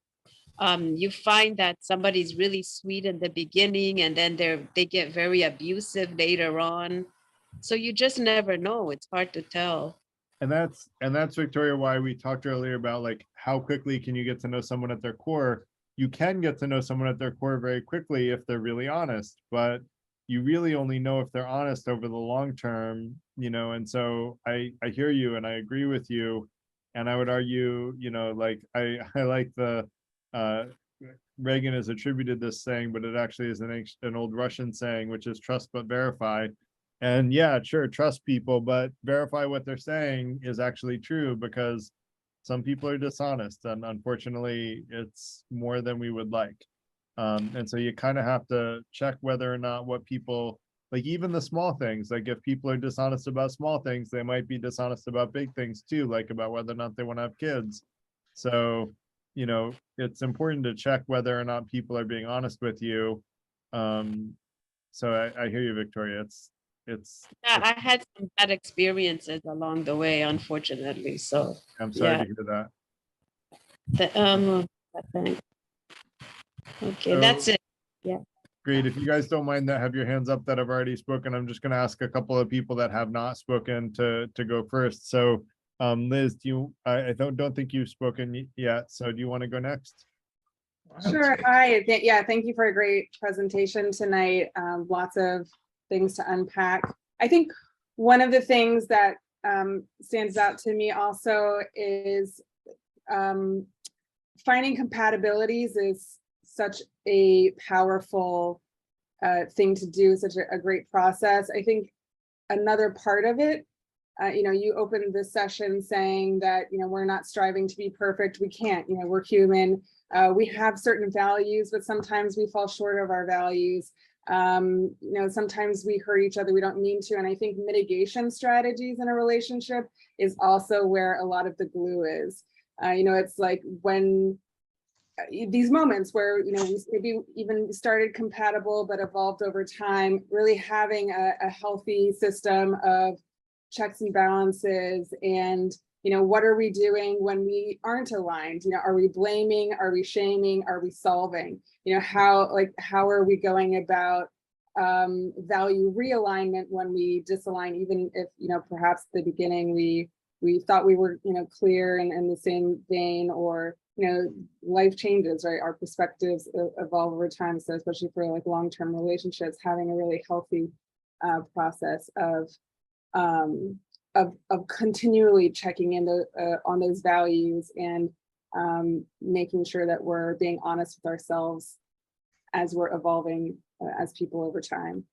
you find that somebody's really sweet in the beginning and then they get very abusive later on. So you just never know. It's hard to tell. And that's Victoria, why we talked earlier about like how quickly can you get to know someone at their core. You can get to know someone at their core very quickly if they're really honest, but you really only know if they're honest over the long term, you know. And so I hear you and I agree with you. And I would argue, you know, like I like the Reagan has attributed this saying, but it actually is an old Russian saying, which is trust but verify. And yeah, sure, trust people, but verify what they're saying is actually true, because some people are dishonest, and unfortunately it's more than we would like. And so you kind of have to check whether or not what people, like even the small things, like if people are dishonest about small things, they might be dishonest about big things too, like about whether or not they want to have kids. So, you know, it's important to check whether or not people are being honest with you. So I hear you, Victoria. Yeah, I had some bad experiences along the way, unfortunately. So I'm sorry yeah. to hear that. Thanks. Okay, So, that's it. Yeah. Great. If you guys don't mind that have your hands up that have already spoken, I'm just going to ask a couple of people that have not spoken to go first. So Liz, I don't think you've spoken yet. So do you want to go next? Sure. Hi. Yeah, thank you for a great presentation tonight. Lots of things to unpack. I think one of the things that stands out to me also is finding compatibilities is such a powerful thing to do, such a great process. I think another part of it, you know, you opened this session saying that, you know, we're not striving to be perfect. We can't, you know, we're human. We have certain values, but sometimes we fall short of our values. You know, sometimes we hurt each other, we don't mean to. And I think mitigation strategies in a relationship is also where a lot of the glue is. You know, it's like when these moments where, you know, we maybe even started compatible, but evolved over time, really having a healthy system of checks and balances. And, you know, what are we doing when we aren't aligned? You know, are we blaming? Are we shaming? Are we solving? You know, how are we going about value realignment when we disalign, even if, you know, perhaps at the beginning we thought we were, you know, clear and in the same vein, or, you know, life changes, right? Our perspectives evolve over time. So especially for like long-term relationships, having a really healthy process of continually checking in on those values and making sure that we're being honest with ourselves as we're evolving as people over time.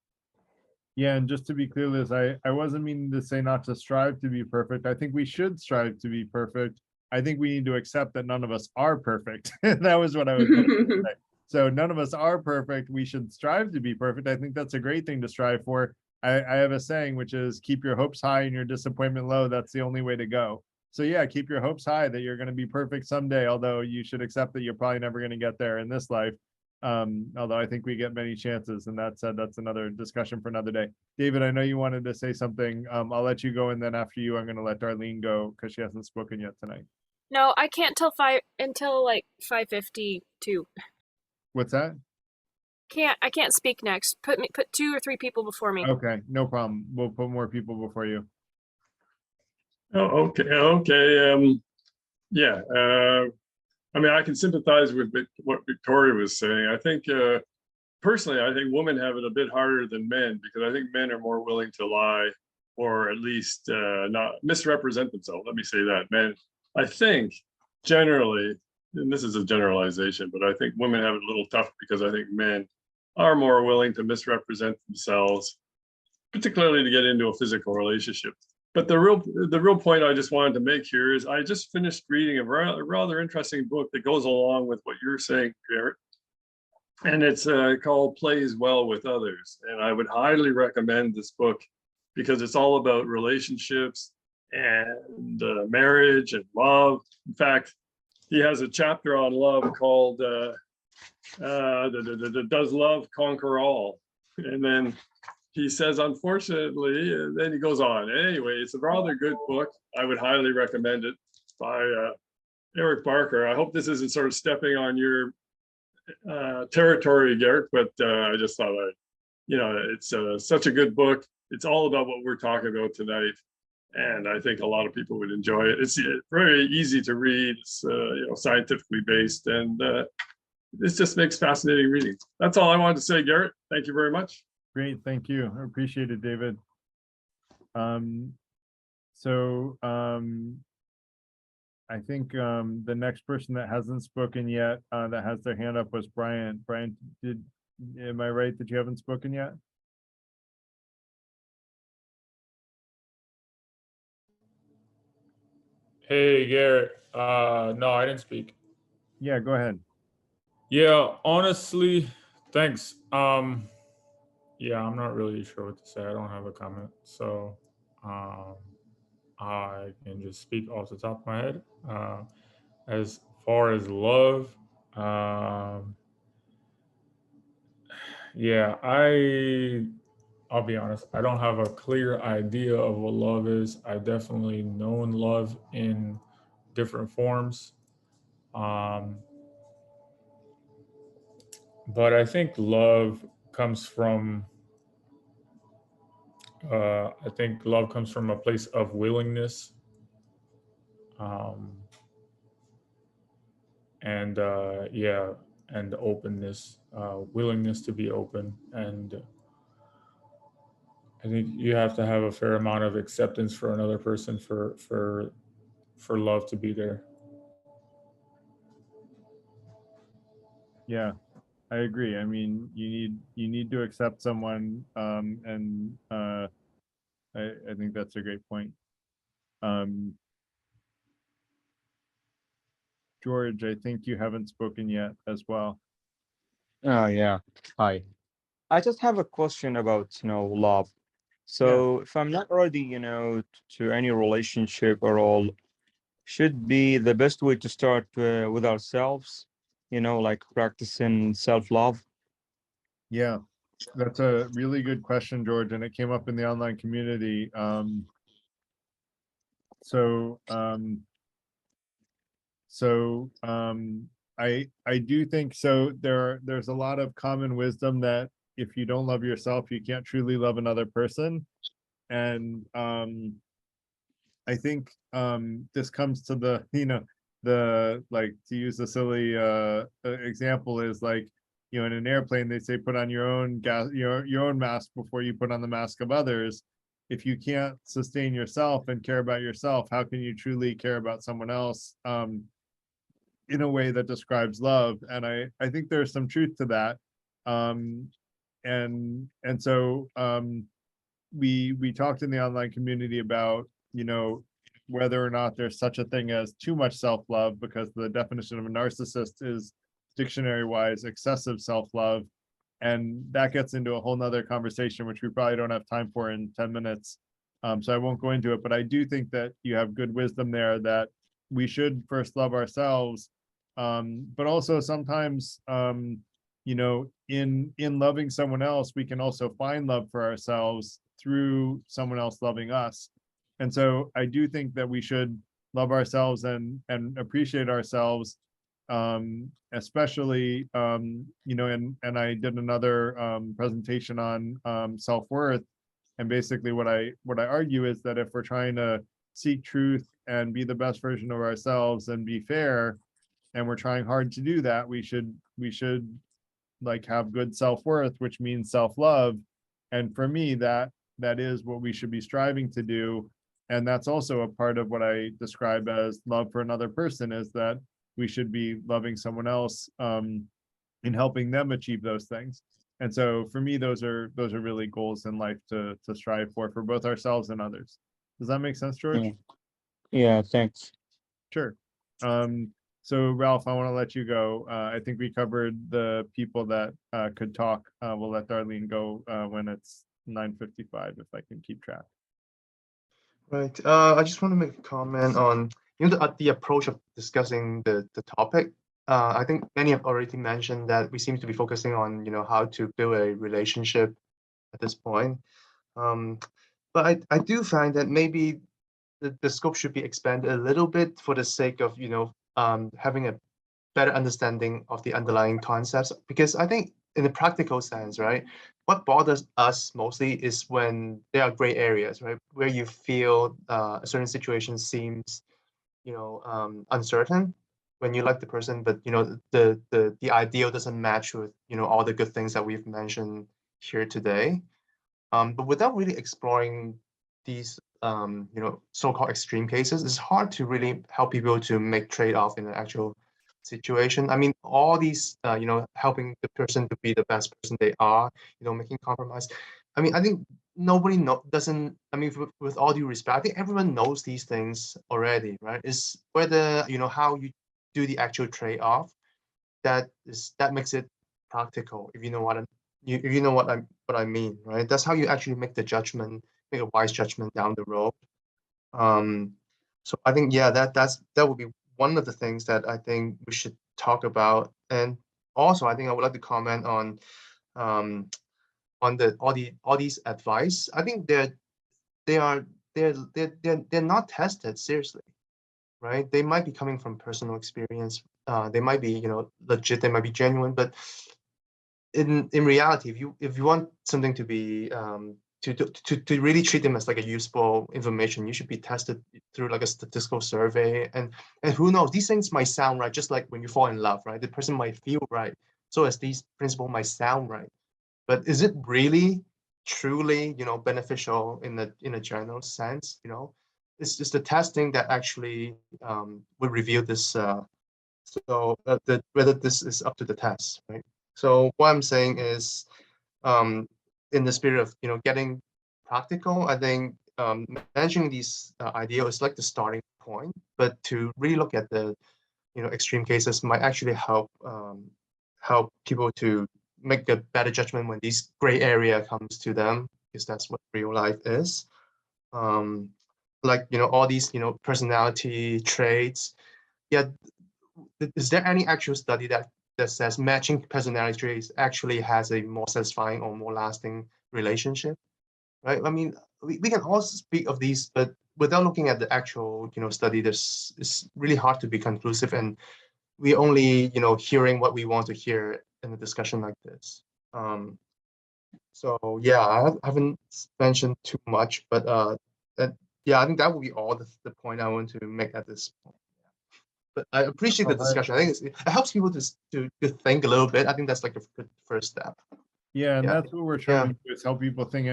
Yeah, and just to be clear, Liz, I wasn't meaning to say not to strive to be perfect. I think we should strive to be perfect. I think we need to accept that none of us are perfect. That was what I was going to say. So none of us are perfect. We should strive to be perfect. I think that's a great thing to strive for. I have a saying, which is keep your hopes high and your disappointment low. That's the only way to go. So yeah, keep your hopes high that you're going to be perfect someday, although you should accept that you're probably never going to get there in this life. Although I think we get many chances, and that said, that's another discussion for another day. David, I know you wanted to say something. I'll let you go, and then after you, I'm going to let Darlene go because she hasn't spoken yet tonight. No, I can't until like 5:52. What's that? I can't speak next. Put 2 or 3 people before me. Okay, no problem. We'll put more people before you. Oh, okay. Yeah. I mean, I can sympathize with what Victoria was saying. I think, personally, I think women have it a bit harder than men because I think men are more willing to lie or at least not misrepresent themselves. Let me say that. Men, I think generally, and this is a generalization, but I think women have it a little tough because I think men are more willing to misrepresent themselves, particularly to get into a physical relationship. But the real point I just wanted to make here is I just finished reading a rather interesting book that goes along with what you're saying, Garrett. And it's called Plays Well with Others. And I would highly recommend this book because it's all about relationships and marriage and love. In fact, he has a chapter on love called Does Love Conquer All? And then he says, unfortunately, and then he goes on. Anyway, it's a rather good book. I would highly recommend it by Eric Barker. I hope this isn't sort of stepping on your territory, Garrett, but I just thought it's such a good book. It's all about what we're talking about tonight. And I think a lot of people would enjoy it. It's very easy to read. It's scientifically based, and this just makes fascinating reading. That's all I wanted to say, Garrett. Thank you very much. Great, thank you. I appreciate it, David. I think the next person that hasn't spoken yet, that has their hand up was Brian. Brian, am I right that you haven't spoken yet? Hey, Garrett. No, I didn't speak. Yeah, go ahead. Yeah, honestly, thanks. Yeah, I'm not really sure what to say. I don't have a comment. So I can just speak off the top of my head. As far as love, yeah, I'll be honest, I don't have a clear idea of what love is. I've definitely known love in different forms. But I think love comes from a place of willingness, and and openness, willingness to be open. And I think you have to have a fair amount of acceptance for another person for love to be there. Yeah, I agree. I mean, you need to accept someone, and I think that's a great point. George, I think you haven't spoken yet as well. Oh yeah. Hi. I just have a question about, love. So if I'm not ready, to any relationship or all, should be the best way to start with ourselves, like practicing self-love. Yeah, that's a really good question, George, and it came up in the online community. I do think so. There's a lot of common wisdom that if you don't love yourself, you can't truly love another person. And I think this comes to the, like, to use a silly example, is like, in an airplane, they say put on your own gas, your own mask before you put on the mask of others. If you can't sustain yourself and care about yourself, how can you truly care about someone else in a way that describes love? And I think there's some truth to that. So we talked in the online community about, whether or not there's such a thing as too much self-love, because the definition of a narcissist is dictionary wise excessive self-love. And that gets into a whole nother conversation, which we probably don't have time for in 10 minutes. So I won't go into it, but I do think that you have good wisdom there that we should first love ourselves. But also sometimes, you know, in loving someone else, we can also find love for ourselves through someone else loving us. And so I do think that we should love ourselves and appreciate ourselves, especially, you know, and I did another presentation on self-worth. And basically what I argue is that if we're trying to seek truth and be the best version of ourselves and be fair, and we're trying hard to do that, we should like have good self-worth, which means self-love. And for me, that is what we should be striving to do. And that's also a part of what I describe as love for another person, is that we should be loving someone else in helping them achieve those things. And so for me, those are really goals in life to strive for both ourselves and others. Does that make sense, George? Yeah, thanks. Sure. So Ralph, I want to let you go. I think we covered the people that could talk. We'll let Darlene go when it's 9:55, if I can keep track. Right. I just want to make a comment on, you know, the approach of discussing the topic. I think many have already mentioned that we seem to be focusing on, you know, how to build a relationship at this point. But I do find that maybe the scope should be expanded a little bit for the sake of, you know, having a better understanding of the underlying concepts. Because I think in the practical sense, right, what bothers us mostly is when there are gray areas, right, where you feel a certain situation seems, you know, uncertain when you like the person, but you know the ideal doesn't match with, you know, all the good things that we've mentioned here today. But without really exploring these you know, so-called extreme cases, it's hard to really help people to make trade-off in an actual situation. I mean, all these you know, helping the person to be the best person they are, you know, making compromise. I mean, I think nobody doesn't, I mean, with all due respect, I think everyone knows these things already, right? It's whether, you know, how you do the actual trade-off that makes it practical, if you know what you know what I mean, right? That's how you actually make the judgment, make a wise judgment down the road. So I think, yeah, that would be one of the things that I think we should talk about. And also, I think I would like to comment on all these advice. I think they're not tested seriously, right? They might be coming from personal experience. They might be, you know, legit. They might be genuine, but in reality, if you want something to be to really treat them as like a useful information, you should be tested through like a statistical survey. And who knows, these things might sound right, just like when you fall in love, right? The person might feel right, so as these principles might sound right, but is it really truly, you know, beneficial in a general sense? You know, it's just the testing that actually will reveal this. Whether this is up to the test, right? So what I'm saying is, in the spirit of, you know, getting practical, I think mentioning these ideas is like the starting point, but to really look at the, you know, extreme cases might actually help people to make a better judgment when this gray area comes to them, because that's what real life is. Like, you know, all these, you know, personality traits. Yeah, is there any actual study that says matching personality traits actually has a more satisfying or more lasting relationship, right? I mean, we can also speak of these, but without looking at the actual, you know, study, it's really hard to be conclusive, and we only, you know, hearing what we want to hear in a discussion like this. So yeah, I haven't mentioned too much, but yeah, I think that would be all the point I want to make at this point. But I appreciate the discussion. I think it helps people to think a little bit. I think that's like a good first step. Yeah, and that's what we're trying to do, is help people think.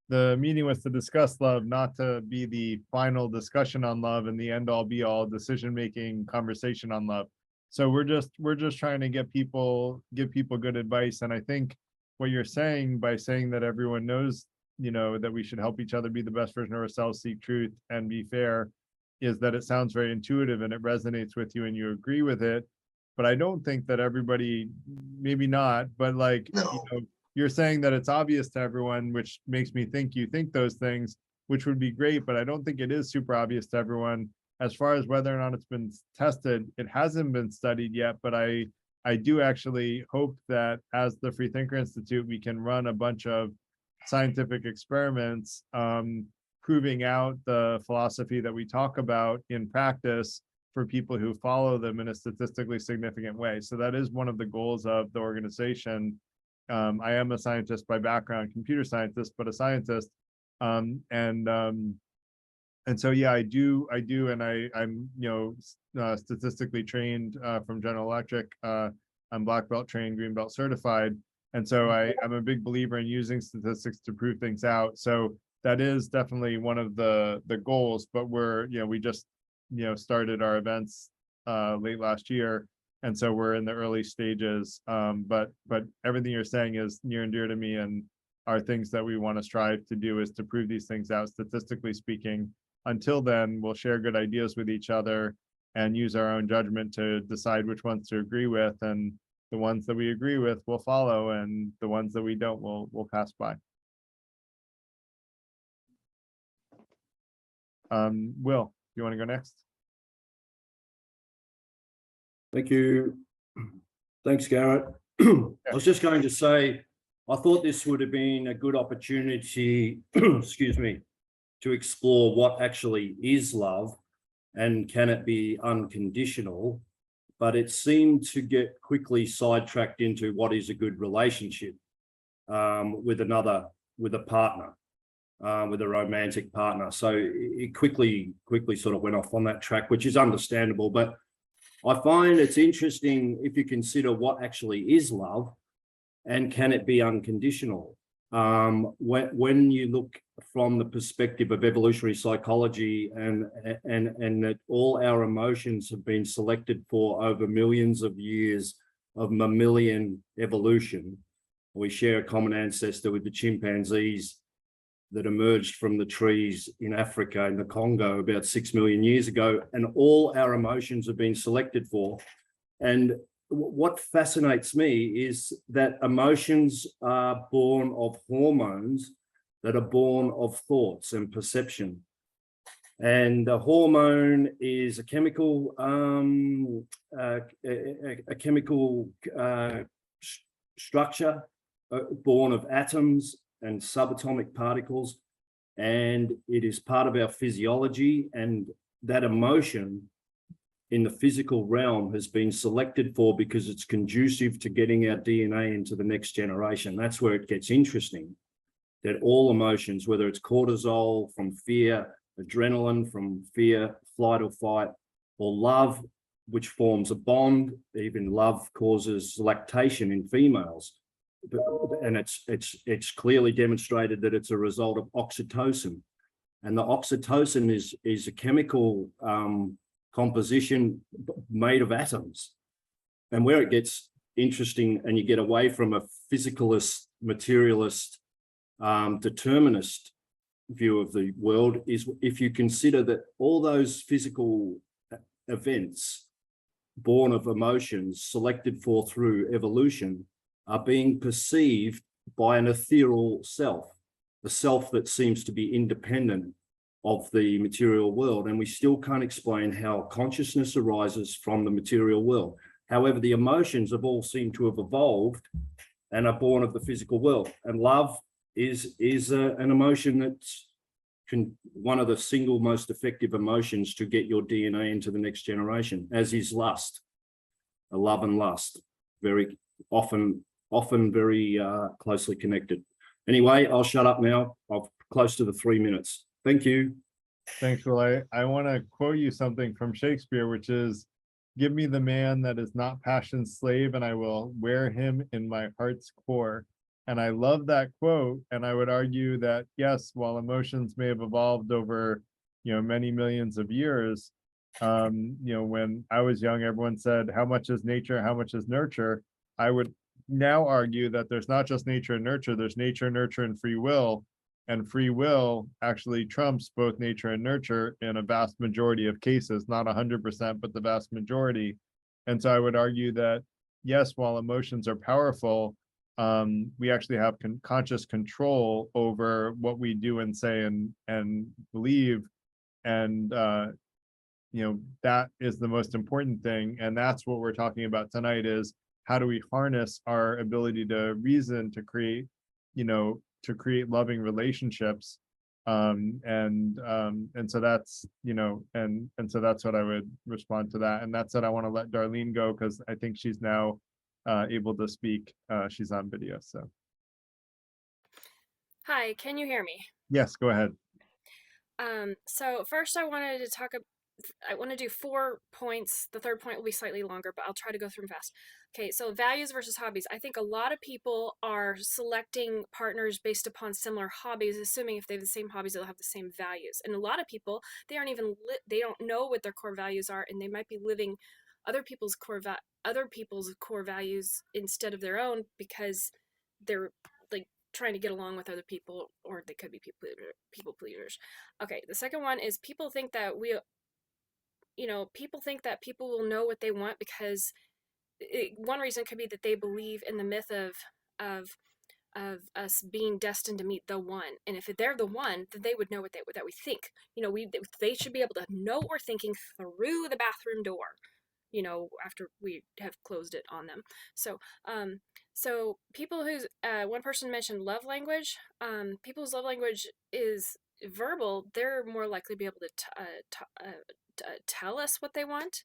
The meeting was to discuss love, not to be the final discussion on love and the end all be all decision-making conversation on love. So we're just trying to give people good advice. And I think what you're saying, by saying that everyone knows, you know, that we should help each other be the best version of ourselves, seek truth, and be fair, is that it sounds very intuitive and it resonates with you and you agree with it. But I don't think that everybody, maybe not, but like, you know, you're saying that it's obvious to everyone, which makes me think you think those things, which would be great, but I don't think it is super obvious to everyone. As far as whether or not it's been tested, it hasn't been studied yet, but I do actually hope that as the Freethinker Institute, we can run a bunch of scientific experiments proving out the philosophy that we talk about in practice for people who follow them in a statistically significant way. So that is one of the goals of the organization. I am a scientist by background, computer scientist, but a scientist. And so, yeah, I do, and I'm, statistically trained from General Electric. I'm black belt trained, green belt certified. And so I'm a big believer in using statistics to prove things out. So that is definitely one of the goals, but we just, started our events late last year. And so we're in the early stages. But everything you're saying is near and dear to me, and are things that we want to strive to do, is to prove these things out, statistically speaking. Until then, we'll share good ideas with each other and use our own judgment to decide which ones to agree with, and the ones that we agree with we'll follow, and the ones that we don't we'll pass by. Will, you want to go next? Thank you. Thanks, Garrett. I was just going to say, I thought this would have been a good opportunity, excuse me, to explore what actually is love and can it be unconditional, but it seemed to get quickly sidetracked into what is a good relationship with a partner, with a romantic partner. So it quickly sort of went off on that track, which is understandable. But I find it's interesting if you consider what actually is love and can it be unconditional. When you look from the perspective of evolutionary psychology and that all our emotions have been selected for over millions of years of mammalian evolution. We share a common ancestor with the chimpanzees that emerged from the trees in Africa, in the Congo, about 6 million years ago, and all our emotions have been selected for. And what fascinates me is that emotions are born of hormones that are born of thoughts and perception. And a hormone is a chemical structure born of atoms and subatomic particles, and it is part of our physiology. And that emotion in the physical realm has been selected for because it's conducive to getting our DNA into the next generation. That's where it gets interesting, that all emotions, whether it's cortisol from fear, adrenaline from fear, flight or fight, or love, which forms a bond. Even love causes lactation in females. And it's clearly demonstrated that it's a result of oxytocin. And the oxytocin is a chemical composition made of atoms. And where it gets interesting and you get away from a physicalist, materialist, determinist view of the world is if you consider that all those physical events born of emotions selected for through evolution are being perceived by an ethereal self, a self that seems to be independent of the material world. And we still can't explain how consciousness arises from the material world. However, the emotions have all seemed to have evolved and are born of the physical world. And love is an emotion that's one of the single most effective emotions to get your DNA into the next generation, as is lust. Love and lust, very often very closely connected. Anyway, I'll shut up now. I'm close to the 3 minutes. Thank you. Thanks, Will. I want to quote you something from Shakespeare, which is, "Give me the man that is not passion's slave, and I will wear him in my heart's core." And I love that quote. And I would argue that, yes, while emotions may have evolved over, many millions of years, when I was young, everyone said, how much is nature, how much is nurture? I would now argue that there's not just nature and nurture, there's nature, nurture, and free will. And free will actually trumps both nature and nurture in a vast majority of cases, not 100%, but the vast majority. And so I would argue that, yes, while emotions are powerful, we actually have conscious control over what we do and say and believe. And you know, that is the most important thing. And that's what we're talking about tonight, is how do we harness our ability to reason, to create, you know, to create loving relationships. And so that's, you know, and so that's what I would respond to that. And that said, I want to let Darlene go because I think she's now able to speak. She's on video. So Hi, can you hear me? yes, go ahead. So first I wanted to I want to do 4 points. The third point will be slightly longer, but I'll try to go through them fast. Okay, so values versus hobbies. I think a lot of people are selecting partners based upon similar hobbies, assuming if they have the same hobbies, they'll have the same values. And a lot of people, they aren't even they don't know what their core values are, and they might be living other people's core values instead of their own because they're like trying to get along with other people, or they could be people pleasers. Okay, the second one is people think that people think that people will know what they want because one reason could be that they believe in the myth of us being destined to meet the one, and if they're the one, then they would know that we think. They should be able to know what we're thinking through the bathroom door, after we have closed it on them. So people who's one person mentioned love language. People's love language is verbal. They're more likely to be able to tell us what they want.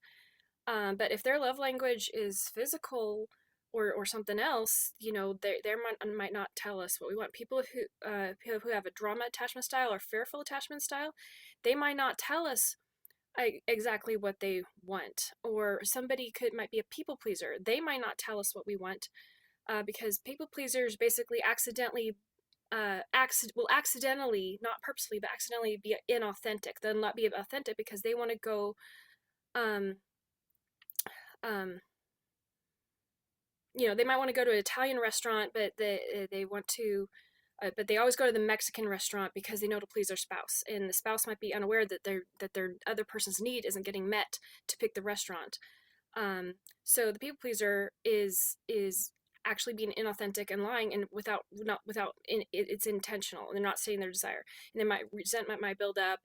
But if their love language is physical or something else, they might not tell us what we want. People who have a drama attachment style or fearful attachment style, they might not tell us exactly what they want. Or somebody might be a people pleaser. They might not tell us what we want because people pleasers basically accidentally, not purposely, but accidentally be inauthentic. They'll not be authentic because they want to go they might want to go to an Italian restaurant, but they want to, but they always go to the Mexican restaurant because they know to please their spouse, and the spouse might be unaware that their other person's need isn't getting met to pick the restaurant. So the people pleaser is actually being inauthentic and lying, and it's intentional. They're not stating their desire, and resentment might build up,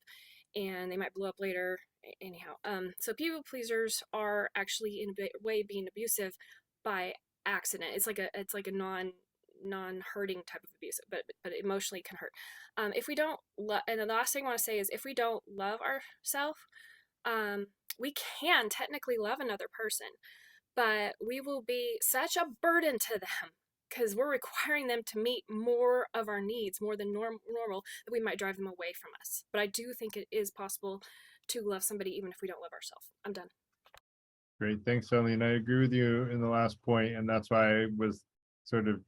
and they might blow up later. Anyhow, so people pleasers are actually in a way being abusive by accident. It's like a non-hurting type of abuse, but emotionally can hurt. If we don't and the last thing I want to say is, if we don't love ourselves, we can technically love another person, but we will be such a burden to them because we're requiring them to meet more of our needs, more than normal, that we might drive them away from us. But I do think it is possible to love somebody even if we don't love ourselves. I'm done. Great, thanks, Darlene. I agree with you in the last point, and that's why I was sort of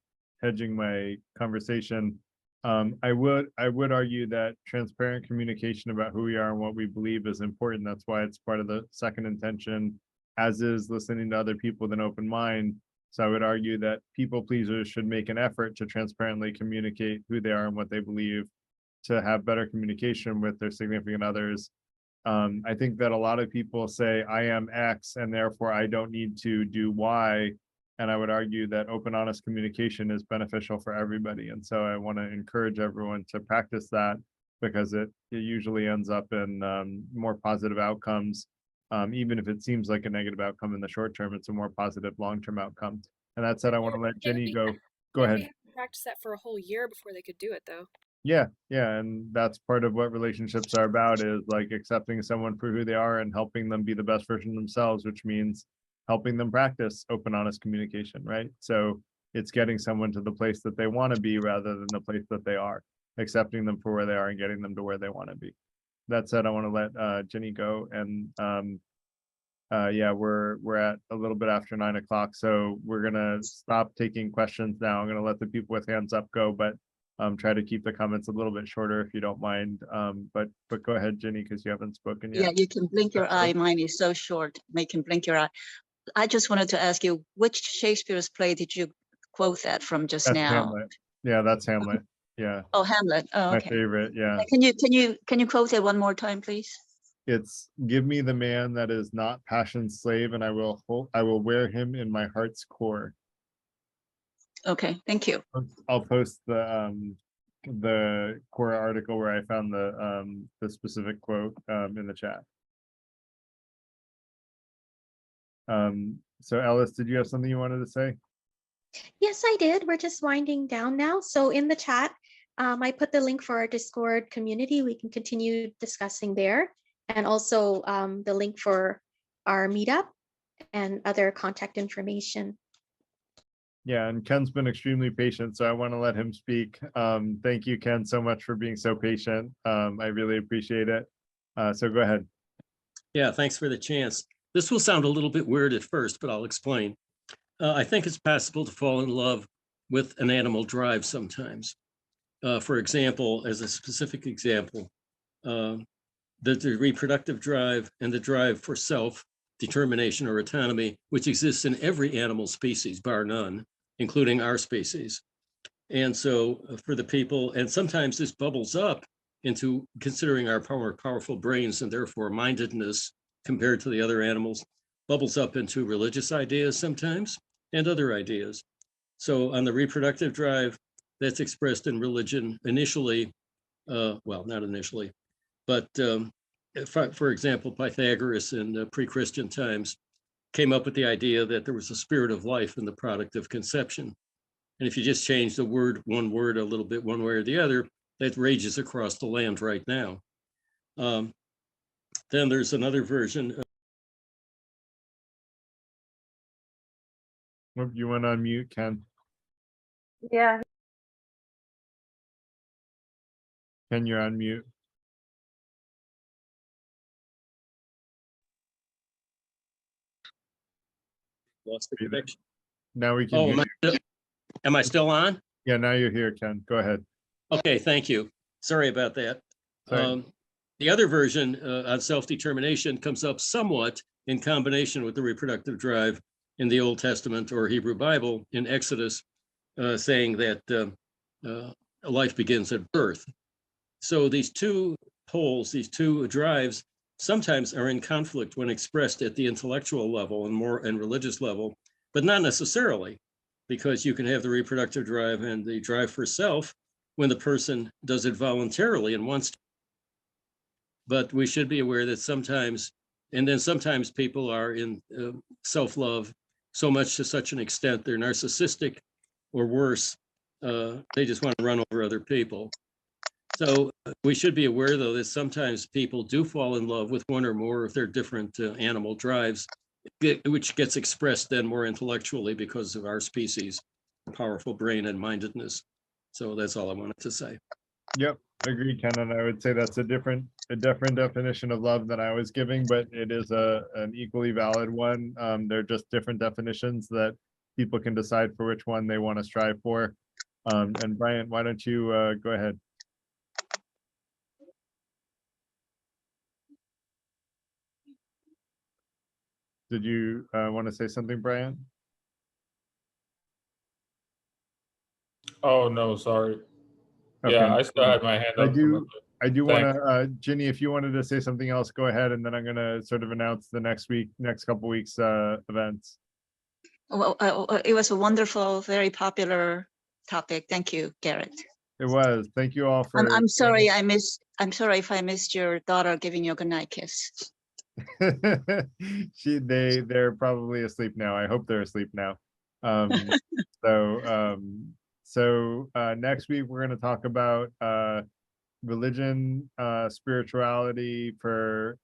hedging my conversation. I would argue that transparent communication about who we are and what we believe is important. That's why it's part of the second intention, as is listening to other people with an open mind. So I would argue that people pleasers should make an effort to transparently communicate who they are and what they believe, to have better communication with their significant others. I think that a lot of people say, I am X and therefore I don't need to do Y. And I would argue that open, honest communication is beneficial for everybody. And so I want to encourage everyone to practice that, because it usually ends up in more positive outcomes. Even if it seems like a negative outcome in the short term, it's a more positive long-term outcome. And that said, I want to let Jenny go. Go ahead. They have to practice that for a whole year before they could do it, though. Yeah, and that's part of what relationships are about, is like accepting someone for who they are and helping them be the best version of themselves, which means helping them practice open, honest communication, right? So it's getting someone to the place that they want to be rather than the place that they are, accepting them for where they are and getting them to where they want to be. That said, I want to let Jenny go, and yeah, we're at a little bit after 9 o'clock, so we're gonna stop taking questions now. I'm gonna let the people with hands up go, but try to keep the comments a little bit shorter if you don't mind. But go ahead, Jenny, because you haven't spoken yet. Yeah, you can blink your eye. Mine is so short. Make him blink your eye. I just wanted to ask you, which Shakespeare's play did you quote that from just That's now? Hamlet. Yeah, that's Hamlet. Yeah. Oh, Hamlet. Oh, My okay. favorite. Yeah. Can you quote it one more time, please? It's, give me the man that is not passion's slave, and I will wear him in my heart's core. Okay, thank you. I'll post the core article where I found the specific quote in the chat. So Ellis, did you have something you wanted to say? Yes, I did. We're just winding down now. So in the chat, I put the link for our Discord community. We can continue discussing there, and also the link for our meetup and other contact information. Yeah, and Ken's been extremely patient, so I want to let him speak. Thank you, Ken, so much for being so patient. I really appreciate it. So go ahead. Yeah, thanks for the chance. This will sound a little bit weird at first, but I'll explain. I think it's possible to fall in love with an animal drive sometimes. For example, as a specific example, the reproductive drive and the drive for self-determination or autonomy, which exists in every animal species, bar none, including our species. And so for the people, and sometimes this bubbles up into considering our powerful brains and therefore mindedness compared to the other animals, bubbles up into religious ideas sometimes and other ideas. So on the reproductive drive, that's expressed in religion initially, well, not initially, but for example, Pythagoras in pre-Christian times came up with the idea that there was a spirit of life in the product of conception. And if you just change the word, one word a little bit, one way or the other, that rages across the land right now. Then there's another version. You went on mute, Ken. Yeah. Ken, you're on mute. Lost the connection. Now we can Oh, hear you. am I still on? Yeah, now you're here, Ken. Go ahead. Okay, thank you. Sorry about that. The other version on self-determination comes up somewhat in combination with the reproductive drive in the Old Testament or Hebrew Bible in Exodus, saying that life begins at birth. So these two poles, these two drives, sometimes are in conflict when expressed at the intellectual level and religious level, but not necessarily, because you can have the reproductive drive and the drive for self when the person does it voluntarily and wants to. But we should be aware that sometimes, and then sometimes people are in self-love so much to such an extent they're narcissistic or worse, they just want to run over other people. So we should be aware, though, that sometimes people do fall in love with one or more of their different animal drives, which gets expressed then more intellectually because of our species, powerful brain and mindedness. So that's all I wanted to say. Yep, agree, Ken, and I would say that's a different definition of love than I was giving, but it is an equally valid one. They're just different definitions that people can decide for which one they want to strive for. And Brian, why don't you go ahead? Did you want to say something, Brian? Oh, no, sorry. Okay. Yeah, I still had my hand up. I do want Thanks. to, Ginny, if you wanted to say something else, go ahead, and then I'm going to sort of announce the next couple weeks events. Well, it was a wonderful, very popular topic. Thank you, Garrett. It was. Thank you all for. I'm sorry I'm sorry if I missed your daughter giving you a goodnight kiss. They're probably asleep now. I hope they're asleep now. So next week we're going to talk about religion, spirituality, for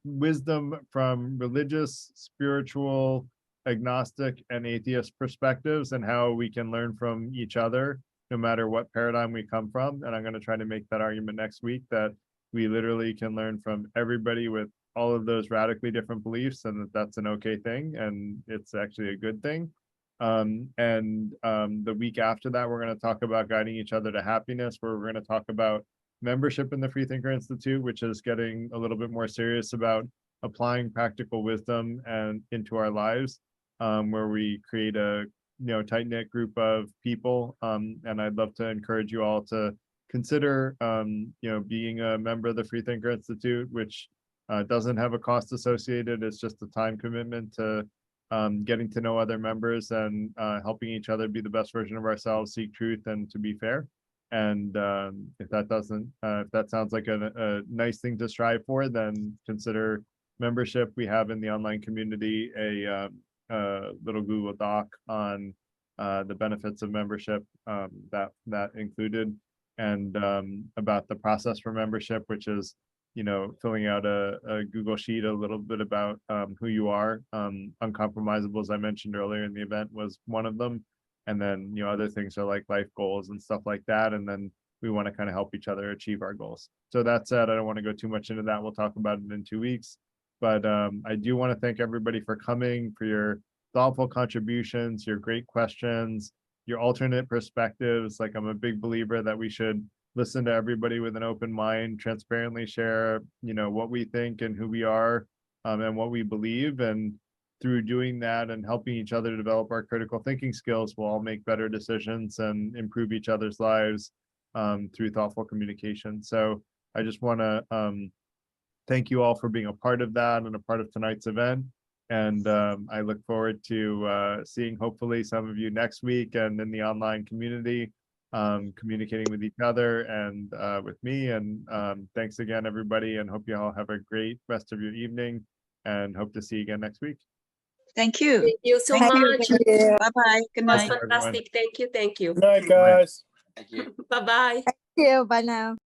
wisdom from religious, spiritual, agnostic, and atheist perspectives, and how we can learn from each other no matter what paradigm we come from. And I'm going to try to make that argument next week, that we literally can learn from everybody with all of those radically different beliefs, and that's an okay thing, and it's actually a good thing. The week after that, we're going to talk about guiding each other to happiness, where we're going to talk about membership in the Freethinker Institute, which is getting a little bit more serious about applying practical wisdom and into our lives, where we create a tight-knit group of people. And I'd love to encourage you all to consider being a member of the Freethinker Institute, which doesn't have a cost associated. It's just a time commitment to getting to know other members and helping each other be the best version of ourselves, seek truth, and to be fair. And if that sounds like a nice thing to strive for, then consider membership. We have in the online community a little Google Doc on the benefits of membership that included, and about the process for membership, which is, filling out a Google sheet a little bit about who you are. Uncompromisable, as I mentioned earlier in the event, was one of them. And then, other things are like life goals and stuff like that. And then we want to kind of help each other achieve our goals. So that said, I don't want to go too much into that. We'll talk about it in 2 weeks. But I do want to thank everybody for coming, for your thoughtful contributions, your great questions, your alternate perspectives. Like, I'm a big believer that we should listen to everybody with an open mind, transparently share, what we think and who we are, and what we believe. And through doing that and helping each other develop our critical thinking skills, we'll all make better decisions and improve each other's lives through thoughtful communication. So I just want to thank you all for being a part of that and a part of tonight's event. And I look forward to seeing hopefully some of you next week and in the online community, communicating with each other and with me. And thanks again, everybody, and hope you all have a great rest of your evening, and hope to see you again next week. Thank you. Thank you so Thank you. much. Bye-bye. Good It was night. fantastic. Thank you. Thank you. Good night, guys. Bye-bye. Thank you. Bye now.